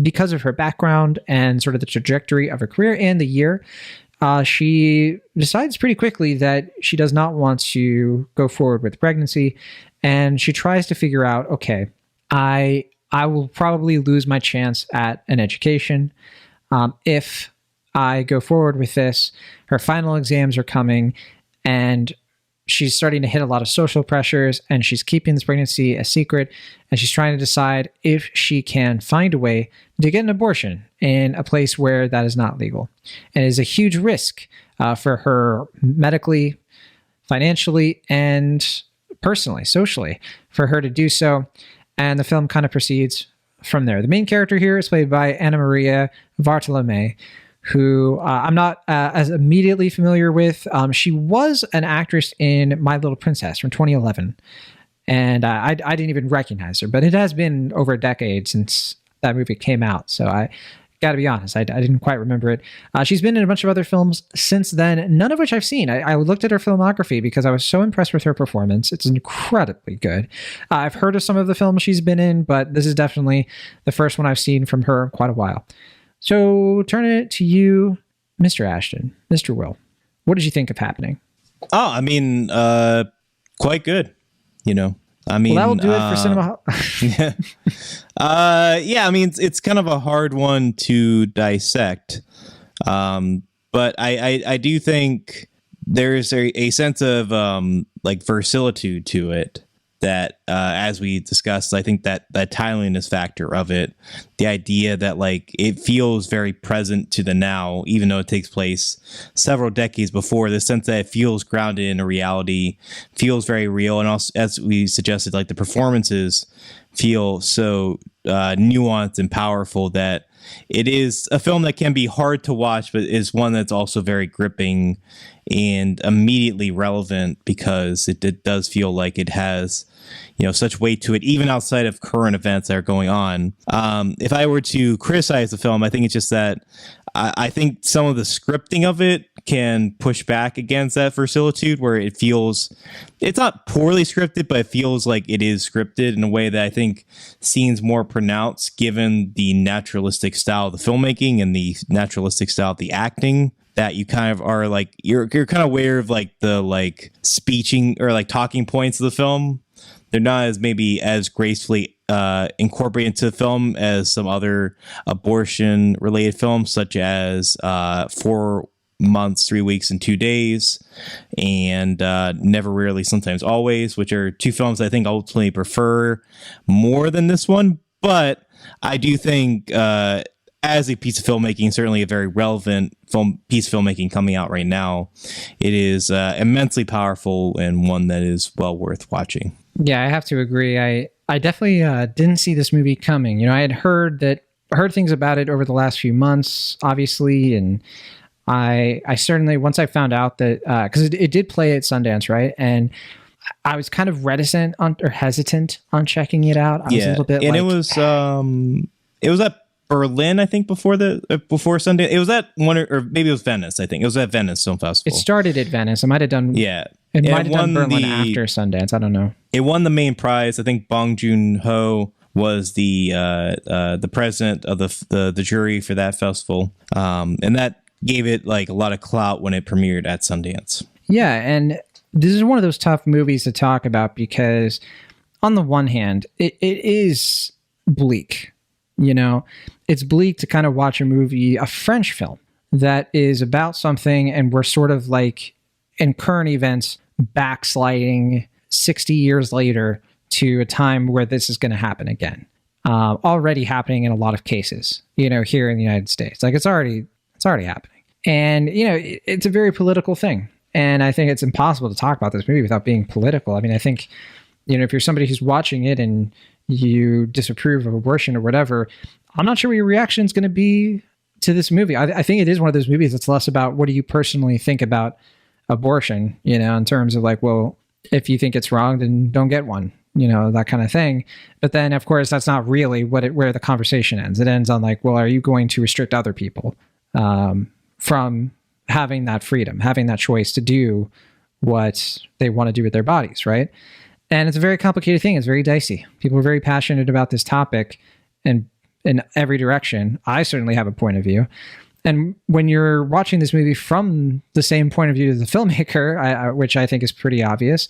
because of her background and sort of the trajectory of her career and the year, she decides pretty quickly that she does not want to go forward with pregnancy, and she tries to figure out, okay, I will probably lose my chance at an education if I go forward with this. Her final exams are coming, and she's starting to hit a lot of social pressures, and she's keeping this pregnancy a secret, and she's trying to decide if she can find a way to get an abortion in a place where that is not legal. And it is a huge risk for her medically, financially, and personally, socially, for her to do so. And the film kind of proceeds from there. The main character here is played by Anna Maria Bartolome, who I'm not as immediately familiar with. She was an actress in My Little Princess from 2011, and I didn't even recognize her, but it has been over a decade since that movie came out, so I got to be honest, I didn't quite remember it. She's been in a bunch of other films since then, none of which I've seen. I looked at her filmography because I was so impressed with her performance. It's incredibly good. I've heard of some of the films she's been in, but this is definitely the first one I've seen from her in quite a while. So turning it to you, Mr. Ashton, Mr. Will, what did you think of Happening? Oh, I mean, quite good. I mean, well, that will do it for cinema. Yeah. I mean, it's kind of a hard one to dissect, but I do think there's a sense of verisimilitude to it that, as we discussed, I think that timeliness factor of it, the idea that it feels very present to the now, even though it takes place several decades before, the sense that it feels grounded in a reality, feels very real. And also, as we suggested, the performances feel so nuanced and powerful that it is a film that can be hard to watch, but is one that's also very gripping and immediately relevant because it does feel like it has, such weight to it, even outside of current events that are going on. If I were to criticize the film, I think it's just that I think some of the scripting of it can push back against that verisimilitude, where it feels it's not poorly scripted, but it feels like it is scripted in a way that I think seems more pronounced given the naturalistic style of the filmmaking and the naturalistic style of the acting. That you kind of are like you're kind of aware of like the like speeching or like talking points of the film. They're not as maybe as gracefully incorporated into the film as some other abortion related films, such as 4 months, 3 weeks, and 2 days, and Never, Rarely, Sometimes, Always, which are two films I think I ultimately prefer more than this one. But I do think as a piece of filmmaking, certainly a very relevant piece of filmmaking coming out right now, it is immensely powerful and one that is well worth watching. Yeah, I have to agree. I definitely didn't see this movie coming. I had heard things about it over the last few months, obviously, and I certainly, once I found out that, because it did play at Sundance, right? And I was kind of hesitant on checking it out. I was a little bit and like, it was at Berlin, I think, before Sundance. It was at or maybe it was Venice. I think it was at Venice Film Festival. It started at Venice. It might have done. Yeah, it might have done Berlin after Sundance. I don't know. It won the main prize. I think Bong Joon-ho was the president of the jury for that festival, and that gave it like a lot of clout when it premiered at Sundance. Yeah, and this is one of those tough movies to talk about because, on the one hand, it is bleak. It's bleak to kind of watch a French film that is about something, and we're sort of like in current events backsliding 60 years later to a time where this is going to happen again. Already happening in a lot of cases, here in the United States. Like it's already happening. And, it's a very political thing. And I think it's impossible to talk about this movie without being political. I mean, I think, if you're somebody who's watching it and you disapprove of abortion or whatever, I'm not sure what your reaction is going to be to this movie. I think it is one of those movies that's less about what do you personally think about abortion, in terms of like, well, if you think it's wrong, then don't get one, that kind of thing. But then, of course, that's not really where the conversation ends. It ends on like, well, are you going to restrict other people from having that freedom, having that choice to do what they want to do with their bodies, right? And it's a very complicated thing. It's very dicey. People are very passionate about this topic and in every direction. I certainly have a point of view. And when you're watching this movie from the same point of view as the filmmaker, which I think is pretty obvious,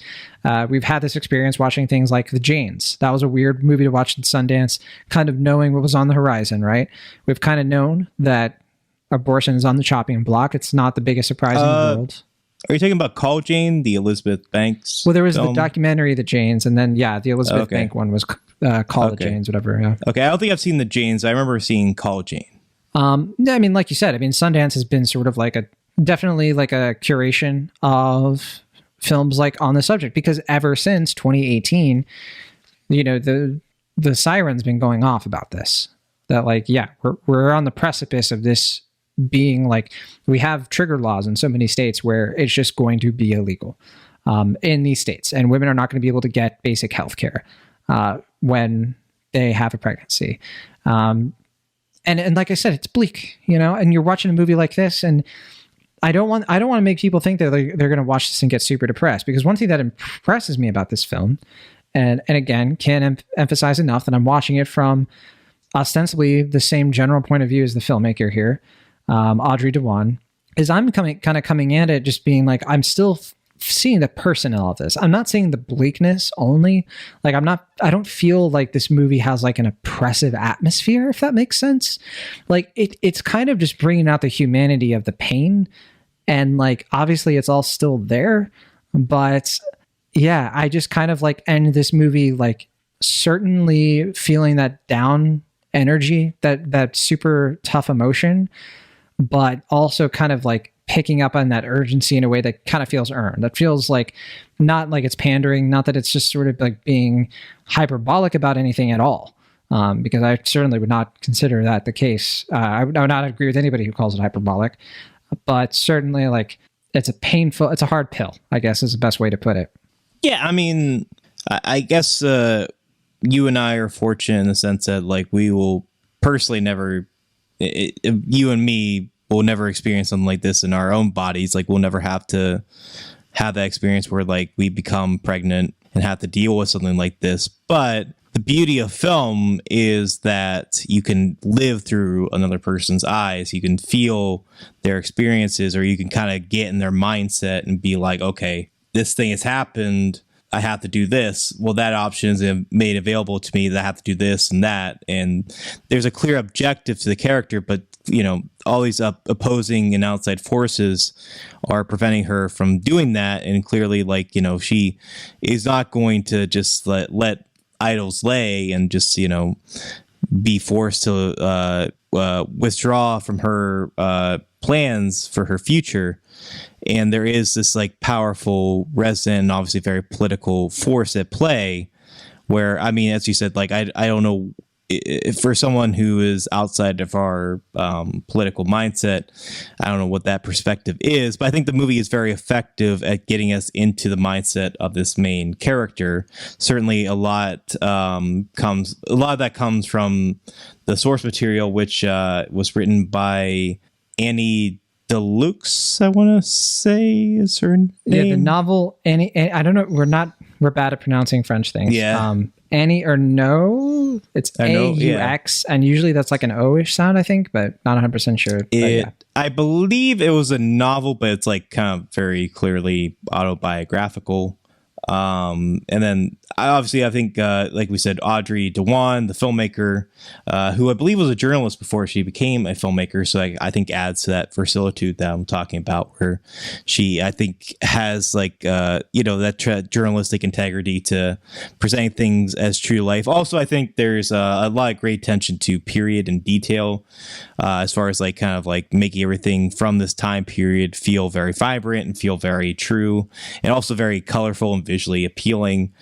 we've had this experience watching things like The Janes. That was a weird movie to watch at Sundance, kind of knowing what was on the horizon, right? We've kind of known that abortion is on the chopping block. It's not the biggest surprise in the world. Are you talking about Call Jane, the Elizabeth Banks? Well, there was film? The documentary, The Janes, and then, the Elizabeth Banks one was Call the Janes, whatever. Yeah. Okay, I don't think I've seen The Janes. I remember seeing Call Jane. I mean, like you said, Sundance has been sort of like definitely like a curation of films like on the subject, because ever since 2018, the siren's been going off about this. That like, we're on the precipice of this being like, we have trigger laws in so many states where it's just going to be illegal in these states, and women are not going to be able to get basic health care when they have a pregnancy. And like I said, it's bleak, and you're watching a movie like this, and I don't want to make people think that they're going to watch this and get super depressed, because one thing that impresses me about this film, and again, can't emphasize enough that I'm watching it from ostensibly the same general point of view as the filmmaker here, Audrey Dewan, is I'm coming at it just being like, I'm still seeing the personnel of this. I'm not seeing the bleakness only. Like I don't feel like this movie has like an oppressive atmosphere, if that makes sense. Like it's kind of just bringing out the humanity of the pain, and like, obviously it's all still there, but yeah, I just kind of like end this movie, like certainly feeling that down energy, that super tough emotion, but also kind of like picking up on that urgency in a way that kind of feels earned. That feels like not like it's pandering, not that it's just sort of like being hyperbolic about anything at all. because I certainly would not consider that the case. I would not agree with anybody who calls it hyperbolic, but certainly like it's a hard pill, I guess is the best way to put it. Yeah, I mean, I guess you and I are fortunate in the sense that like we will personally never, you and me will never experience something like this in our own bodies. Like we'll never have to have that experience where like we become pregnant and have to deal with something like this. But the beauty of film is that you can live through another person's eyes. You can feel their experiences, or you can kind of get in their mindset and be like, okay, this thing has happened. I have to do this. Well, that option is made available to me that I have to do this and that. And there's a clear objective to the character, but you know, all these opposing and outside forces are preventing her from doing that. And clearly, like, you know, she is not going to just let idols lay and just, you know, be forced to withdraw from her plans for her future. And there is this like powerful, resonant, obviously very political force at play where, I mean, as you said, like, I don't know if for someone who is outside of our political mindset, I don't know what that perspective is, but I think the movie is very effective at getting us into the mindset of this main character. Certainly a lot of that comes from the source material, which was written by Annie Deluxe, I want to say is her name. Yeah, the novel Annie. I don't know. We're bad at pronouncing French things. Yeah. Annie or no, it's AUX, yeah. And usually that's like an O-ish sound, I think, but not 100% sure. Yeah. I believe it was a novel, but it's like kind of very clearly autobiographical. And then I think, like we said, Audrey Dewan, the filmmaker, who I believe was a journalist before she became a filmmaker. So I think adds to that versatility that I'm talking about, where she, I think, has like, that journalistic integrity to presenting things as true to life. Also, I think there's a lot of great attention to period and detail, as far as like kind of like making everything from this time period feel very vibrant and feel very true, and also very colorful and visually appealing.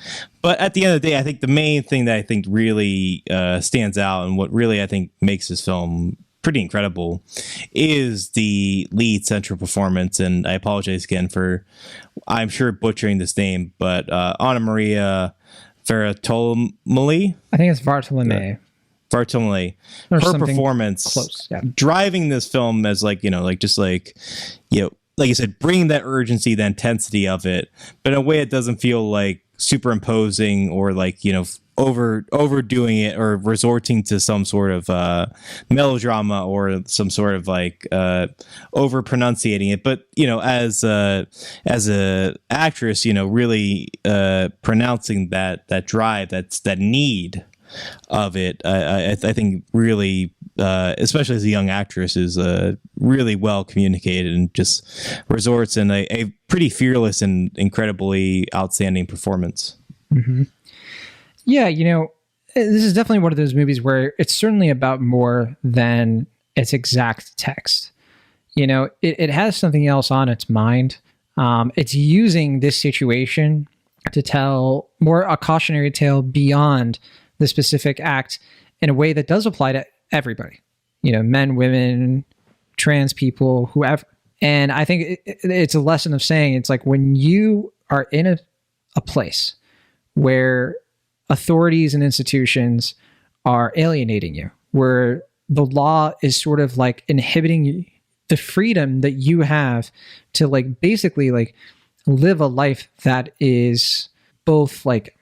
But at the end of the day, I think the main thing that I think really stands out and what really I think makes this film pretty incredible is the lead central performance. And I apologize again for, I'm sure, butchering this name, but Anna Maria Bartolomei. I think it's Bartolomei. Bartolomei. Her performance close, yeah. Driving this film as like, you know, like just like, you know, like you said, bringing that urgency, the intensity of it, but in a way it doesn't feel like superimposing or like, you know, overdoing it or resorting to some sort of melodrama or some sort of like over pronunciating it. But, you know, as a actress, you know, really pronouncing that drive, that need of it, I think really, especially as a young actress, is really well communicated and just resorts in a pretty fearless and incredibly outstanding performance. Mm-hmm. Yeah, you know, this is definitely one of those movies where it's certainly about more than its exact text. You know, it has something else on its mind. It's using this situation to tell more a cautionary tale beyond the specific act in a way that does apply to everybody, you know, men, women, trans people, whoever. And I think it's a lesson of saying, it's like when you are in a place where authorities and institutions are alienating you, where the law is sort of like inhibiting the freedom that you have to like basically like live a life that is both like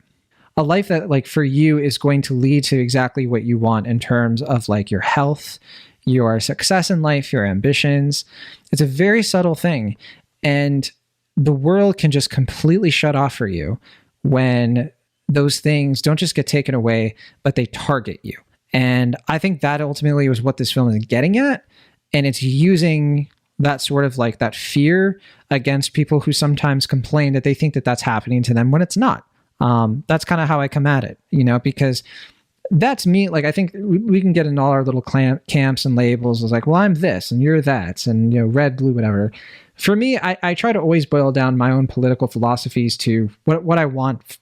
a life that like for you is going to lead to exactly what you want in terms of like your health, your success in life, your ambitions. It's a very subtle thing. And the world can just completely shut off for you when those things don't just get taken away, but they target you. And I think that ultimately was what this film is getting at. And it's using that sort of like that fear against people who sometimes complain that they think that that's happening to them when it's not. That's kind of how I come at it, you know, because that's me. Like, I think we can get in all our little camps and labels. It's like, well, I'm this and you're that, and, you know, red, blue, whatever. For me, I try to always boil down my own political philosophies to what I want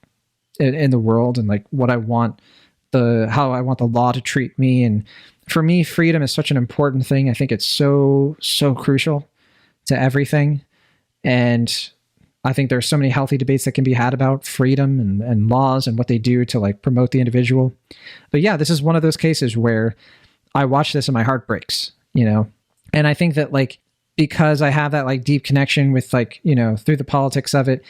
in the world and like what I want how I want the law to treat me. And for me, freedom is such an important thing. I think it's so crucial to everything. And I think there's so many healthy debates that can be had about freedom and laws and what they do to like promote the individual. But yeah, this is one of those cases where I watch this and my heart breaks, you know? And I think that like, because I have that like deep connection with like, you know, through the politics of it,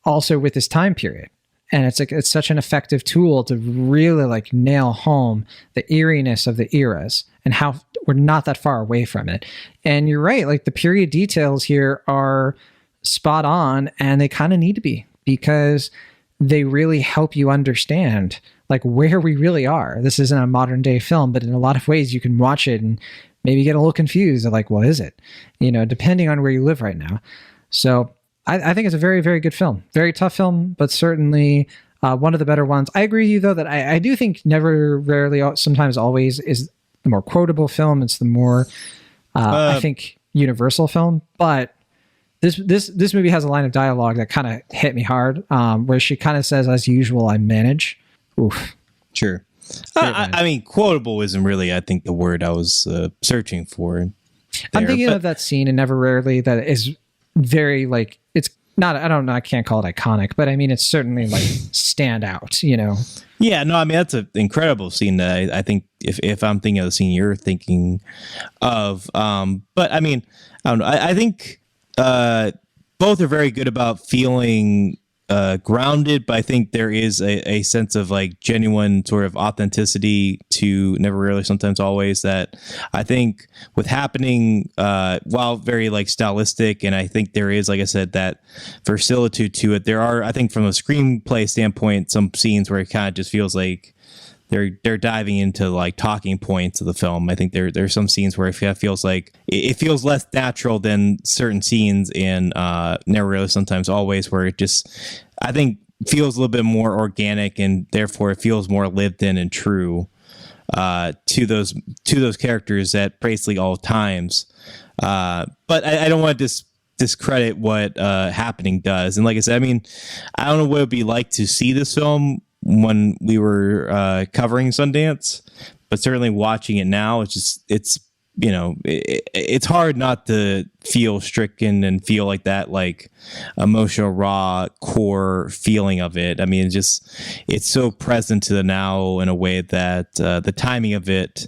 also with this time period. And it's like, it's such an effective tool to really like nail home the eeriness of the eras and how we're not that far away from it. And you're right. Like the period details here are spot on, and they kind of need to be, because they really help you understand like where we really are. This isn't a modern day film, but in a lot of ways you can watch it and maybe get a little confused of like, what is it? You know, depending on where you live right now. So I think it's a very, very good film. Very tough film, but certainly one of the better ones. I agree with you, though, that I do think Never, Rarely, Sometimes, Always is the more quotable film. It's the more, I think, universal film. But this movie has a line of dialogue that kind of hit me hard, where she kind of says, as usual, I manage. Oof. Sure. I mean, quotable isn't really, I think, the word I was searching for. I'm thinking of that scene in Never, Rarely that is very like, it's not, I don't know, I can't call it iconic, but I mean, it's certainly like stand out, you know? Yeah, no, I mean, that's an incredible scene that I think if I'm thinking of the scene you're thinking of, but I mean, I don't know. I think both are very good about feeling grounded, but I think there is a sense of like genuine sort of authenticity to Never, Rarely, Sometimes, Always that I think with happening, while very like stylistic, and I think there is, like I said, that verisimilitude to it. There are, I think, from a screenplay standpoint, some scenes where it kind of just feels like they're diving into like talking points of the film. I think there's some scenes where it feels like it feels less natural than certain scenes in Never, Rarely, Sometimes, Always, where it just, I think, feels a little bit more organic, and therefore it feels more lived in and true to those characters at basically all times. But I don't want to discredit what Happening does. And like I said, I mean, I don't know what it would be like to see this film when we were covering Sundance, but certainly watching it now, it's you know, it's hard not to feel stricken and feel like that, like emotional, raw, core feeling of it. I mean, it's so present to the now in a way that the timing of it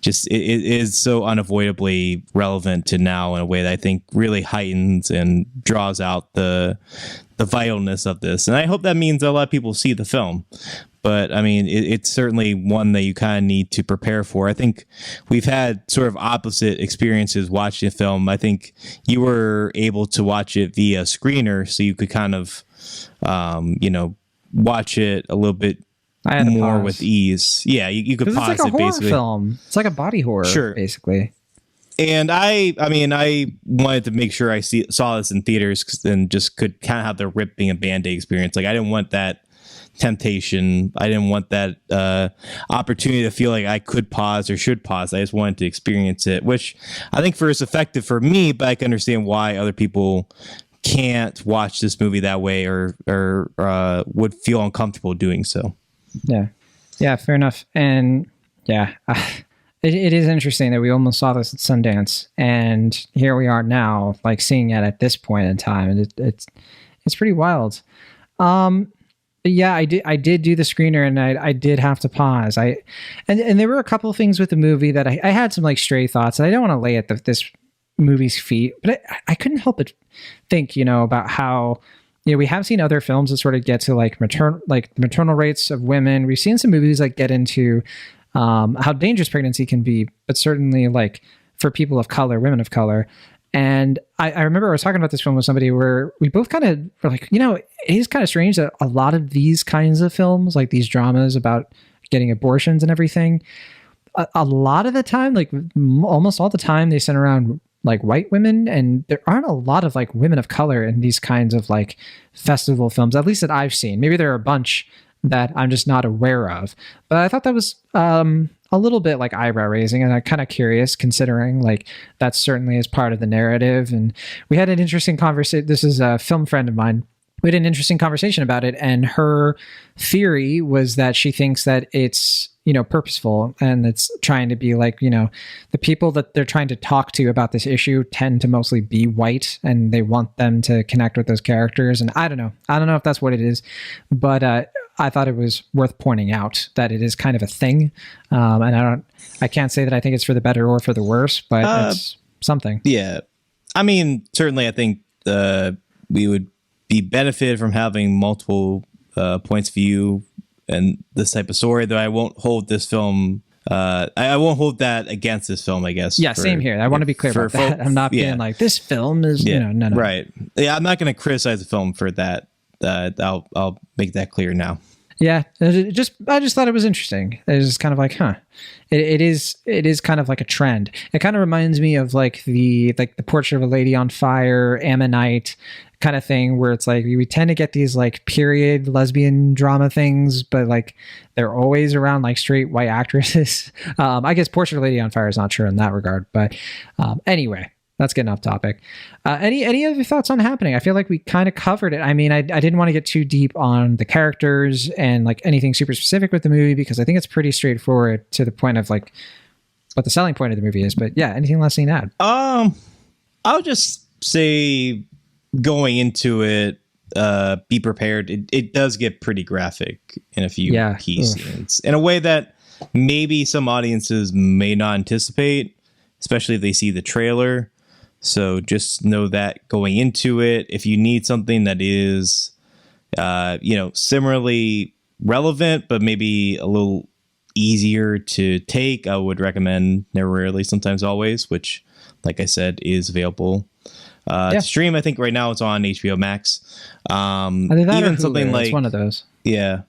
just it is so unavoidably relevant to now in a way that I think really heightens and draws out the vitalness of this. And I hope that means a lot of people see the film. But I mean, it's certainly one that you kind of need to prepare for. I think we've had sort of opposite experiences watching the film. I think you were able to watch it via screener, so you could kind of, you know, watch it a little bit more with ease. Yeah, you could pause it. It's like a horror basically. Film. It's like a body horror, sure, basically. And I mean, I wanted to make sure I saw this in theaters and just could kind of have the ripping a Band-Aid experience. Like I didn't want that temptation. I didn't want that opportunity to feel like I could pause or should pause. I just wanted to experience it, which I think is effective for me, but I can understand why other people can't watch this movie that way or would feel uncomfortable doing so. Yeah, fair enough. And yeah, it is interesting that we almost saw this at Sundance, and here we are now, like seeing it at this point in time, and it's pretty wild. Yeah, I did do the screener, and I did have to pause. And there were a couple of things with the movie that I had some like stray thoughts, and I don't want to lay at this movie's feet, but I couldn't help but think, you know, about how, you know, we have seen other films that sort of get to like maternal rates of women. We've seen some movies that get into how dangerous pregnancy can be, but certainly like for people of color, women of color. And I remember I was talking about this film with somebody where we both kind of were like, you know, it is kind of strange that a lot of these kinds of films, like these dramas about getting abortions and everything, a lot of the time, like almost all the time, they center around like white women, and there aren't a lot of like women of color in these kinds of like festival films, at least that I've seen. Maybe there are a bunch that I'm just not aware of, but I thought that was a little bit like eyebrow raising, and I'm kind of curious considering like that certainly is part of the narrative. And we had an interesting conversation. This is a film friend of mine we had an interesting conversation about it, and her theory was that she thinks that it's, purposeful, and it's trying to be like, the people that they're trying to talk to about this issue tend to mostly be white, and they want them to connect with those characters. And I don't know if that's what it is, but I thought it was worth pointing out that it is kind of a thing. And I can't say that I think it's for the better or for the worse, but it's something. Yeah. I mean, certainly I think we would be benefited from having multiple points of view and this type of story, though I won't hold this film. I won't hold that against this film, I guess. Yeah, same here. I want to be clear about that. I'm not being like, this film is, no. Right. Yeah, I'm not going to criticize the film for that. I'll make that clear now. Yeah, I just thought it was interesting. It was kind of like, it is kind of like a trend. It kind of reminds me of like the Portrait of a Lady on Fire, Ammonite kind of thing, where it's like we tend to get these like period lesbian drama things, but like they're always around like straight white actresses. I guess Portrait of a Lady on Fire is not true in that regard, but anyway. That's getting off topic. Any other thoughts on Happening? I feel like we kind of covered it. I mean, I didn't want to get too deep on the characters and like anything super specific with the movie, because I think it's pretty straightforward to the point of like what the selling point of the movie is. But yeah, anything less than that? I'll just say going into it, be prepared. It does get pretty graphic in a few key scenes in a way that maybe some audiences may not anticipate, especially if they see the trailer. So just know that going into it. If you need something that is, similarly relevant, but maybe a little easier to take, I would recommend Never, Rarely, Sometimes, Always, which, like I said, is available to stream. I think right now it's on HBO Max. Even something like, it's one of those. Yeah.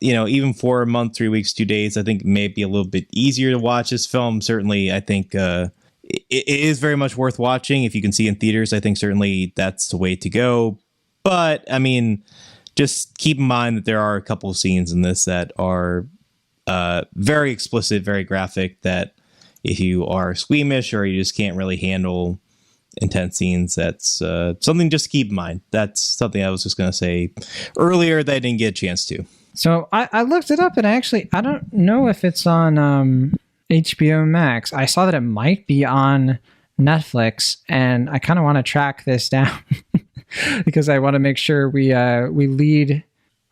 Even for a month, 3 weeks, 2 days, I think may be a little bit easier to watch this film. Certainly, I think it is very much worth watching. If you can see in theaters, I think certainly that's the way to go. But I mean, just keep in mind that there are a couple of scenes in this that are very explicit, very graphic, that if you are squeamish or you just can't really handle intense scenes, that's something just to keep in mind. That's something I was just going to say earlier that I didn't get a chance to. So I looked it up, and I don't know if it's on HBO Max. I saw that it might be on Netflix, and I kind of want to track this down because I want to make sure we lead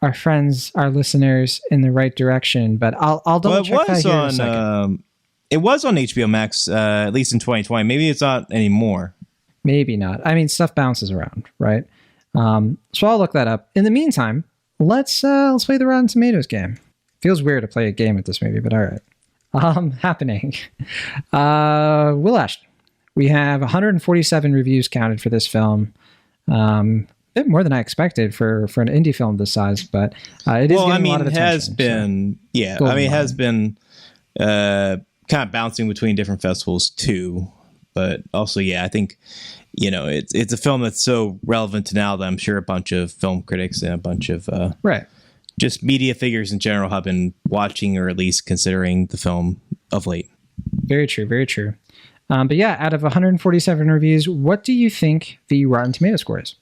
our friends, our listeners, in the right direction. But I'll double check that here in a second. It was on HBO Max, at least in 2020. Maybe it's not anymore. Maybe not. I mean, stuff bounces around, right? So I'll look that up. In the meantime, let's play the Rotten Tomatoes game. Feels weird to play a game with this movie, but all right. Happening. Will Ashton. We have 147 reviews counted for this film. A bit more than I expected for an indie film this size, but it is getting a lot of attention. It has been kind of bouncing between different festivals too. But also, I think, it's a film that's so relevant to now that I'm sure a bunch of film critics and a bunch of just media figures in general have been watching or at least considering the film of late. Very true, very true. But yeah, out of 147 reviews, what do you think the Rotten Tomato score is?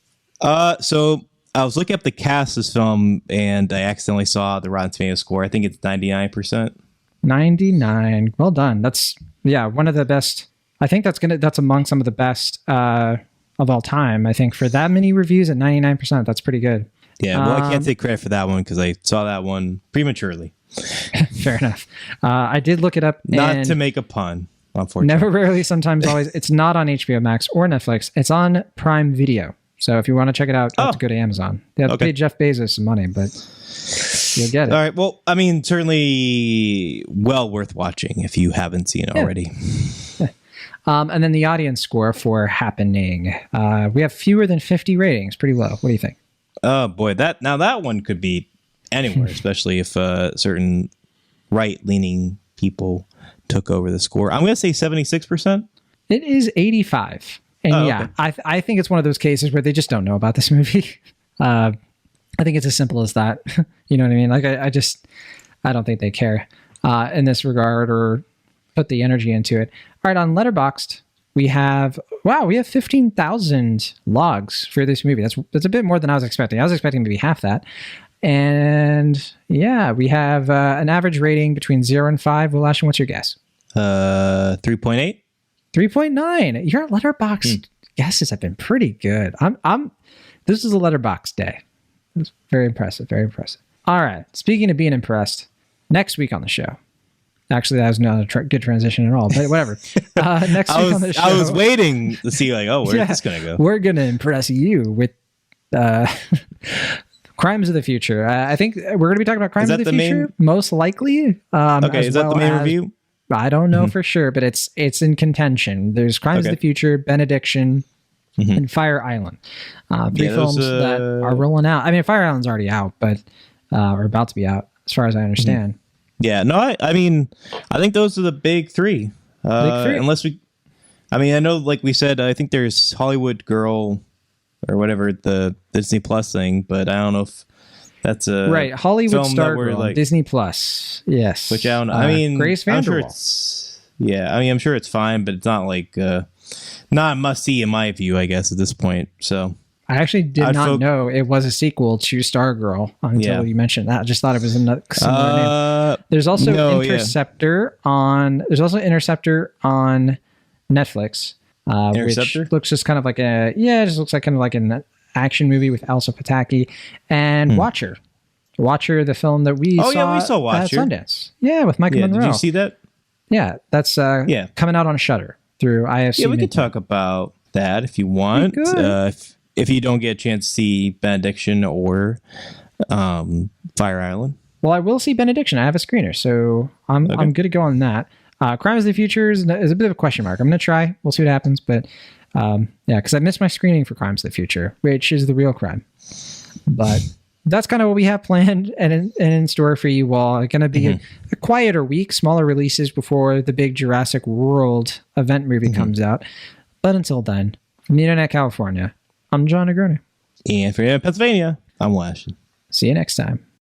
So I was looking up the cast of this film, and I accidentally saw the Rotten Tomato score. I think it's 99%. 99. Well done. That's one of the best. I think that's among some of the best of all time. I think for that many reviews at 99%, that's pretty good. Yeah, well, I can't take credit for that one because I saw that one prematurely. Fair enough. I did look it up. Not to make a pun, unfortunately. Never, Rarely, Sometimes, Always. It's not on HBO Max or Netflix. It's on Prime Video. So if you want to check it out, you have to go to Amazon. You have to pay Jeff Bezos some money, but you'll get it. All right. Well, I mean, certainly well worth watching if you haven't seen it already. Yeah. And then the audience score for Happening. We have fewer than 50 ratings. Pretty low. What do you think? Oh, boy. That one could be anywhere, especially if certain right-leaning people took over the score. I'm going to say 76%. It is 85. And okay. I think it's one of those cases where they just don't know about this movie. I think it's as simple as that. You know what I mean? Like, I don't think they care in this regard or put the energy into it. All right, on Letterboxd, we have 15,000 logs for this movie. That's a bit more than I was expecting. I was expecting maybe half that. And yeah, we have an average rating between 0 and 5. Will Ashton, what's your guess? 3.8. 3.9. Your letterbox guesses have been pretty good. This is a letterbox day. It's very impressive. Very impressive. All right. Speaking of being impressed, next week on the show. Actually, that was not a good transition at all, but whatever. Next week on the show. I was waiting to see, like, where's this going to go? We're going to impress you with Crimes of the Future. I think we're going to be talking about Crimes of the Future, most likely. Okay, is that the main review? I don't know for sure, but it's in contention. There's Crimes of the Future, Benediction, and Fire Island. Three films that are rolling out. I mean, Fire Island's already out, but or about to be out, as far as I understand. Yeah, no, I mean, I think those are the big three. Unless I know, like we said, I think there's Hollywood Girl or whatever, the Disney Plus thing, but I don't know if that's a right. Hollywood Star Girl, like, Disney Plus, yes. Which I don't know. I mean, Grace Vanderwall. I'm sure it's fine, but it's not like not a must see in my view, I guess, at this point. So I actually did not know it was a sequel to Stargirl until you mentioned that. I just thought it was a similar name. There's also Interceptor on. There's also Interceptor on Netflix, which looks just kind of like it just looks like kind of like an action movie with Elsa Pataki, and Watcher, the film that we saw. We saw Watcher at Sundance. Yeah, with Michael Monroe. Did you see that? Yeah, that's coming out on Shudder through IFC. Yeah, we could talk about that if you want. If you don't get a chance to see Benediction or Fire Island. Well, I will see Benediction. I have a screener, so I'm good to go on that. Crimes of the Future is a bit of a question mark. I'm going to try. We'll see what happens. But because I missed my screening for Crimes of the Future, which is the real crime. But that's kind of what we have planned and in store for you all. It's going to be a quieter week, smaller releases before the big Jurassic World event movie comes out. But until then, from the Internet, California, I'm John Negroni. And for Pennsylvania, I'm Washington. See you next time.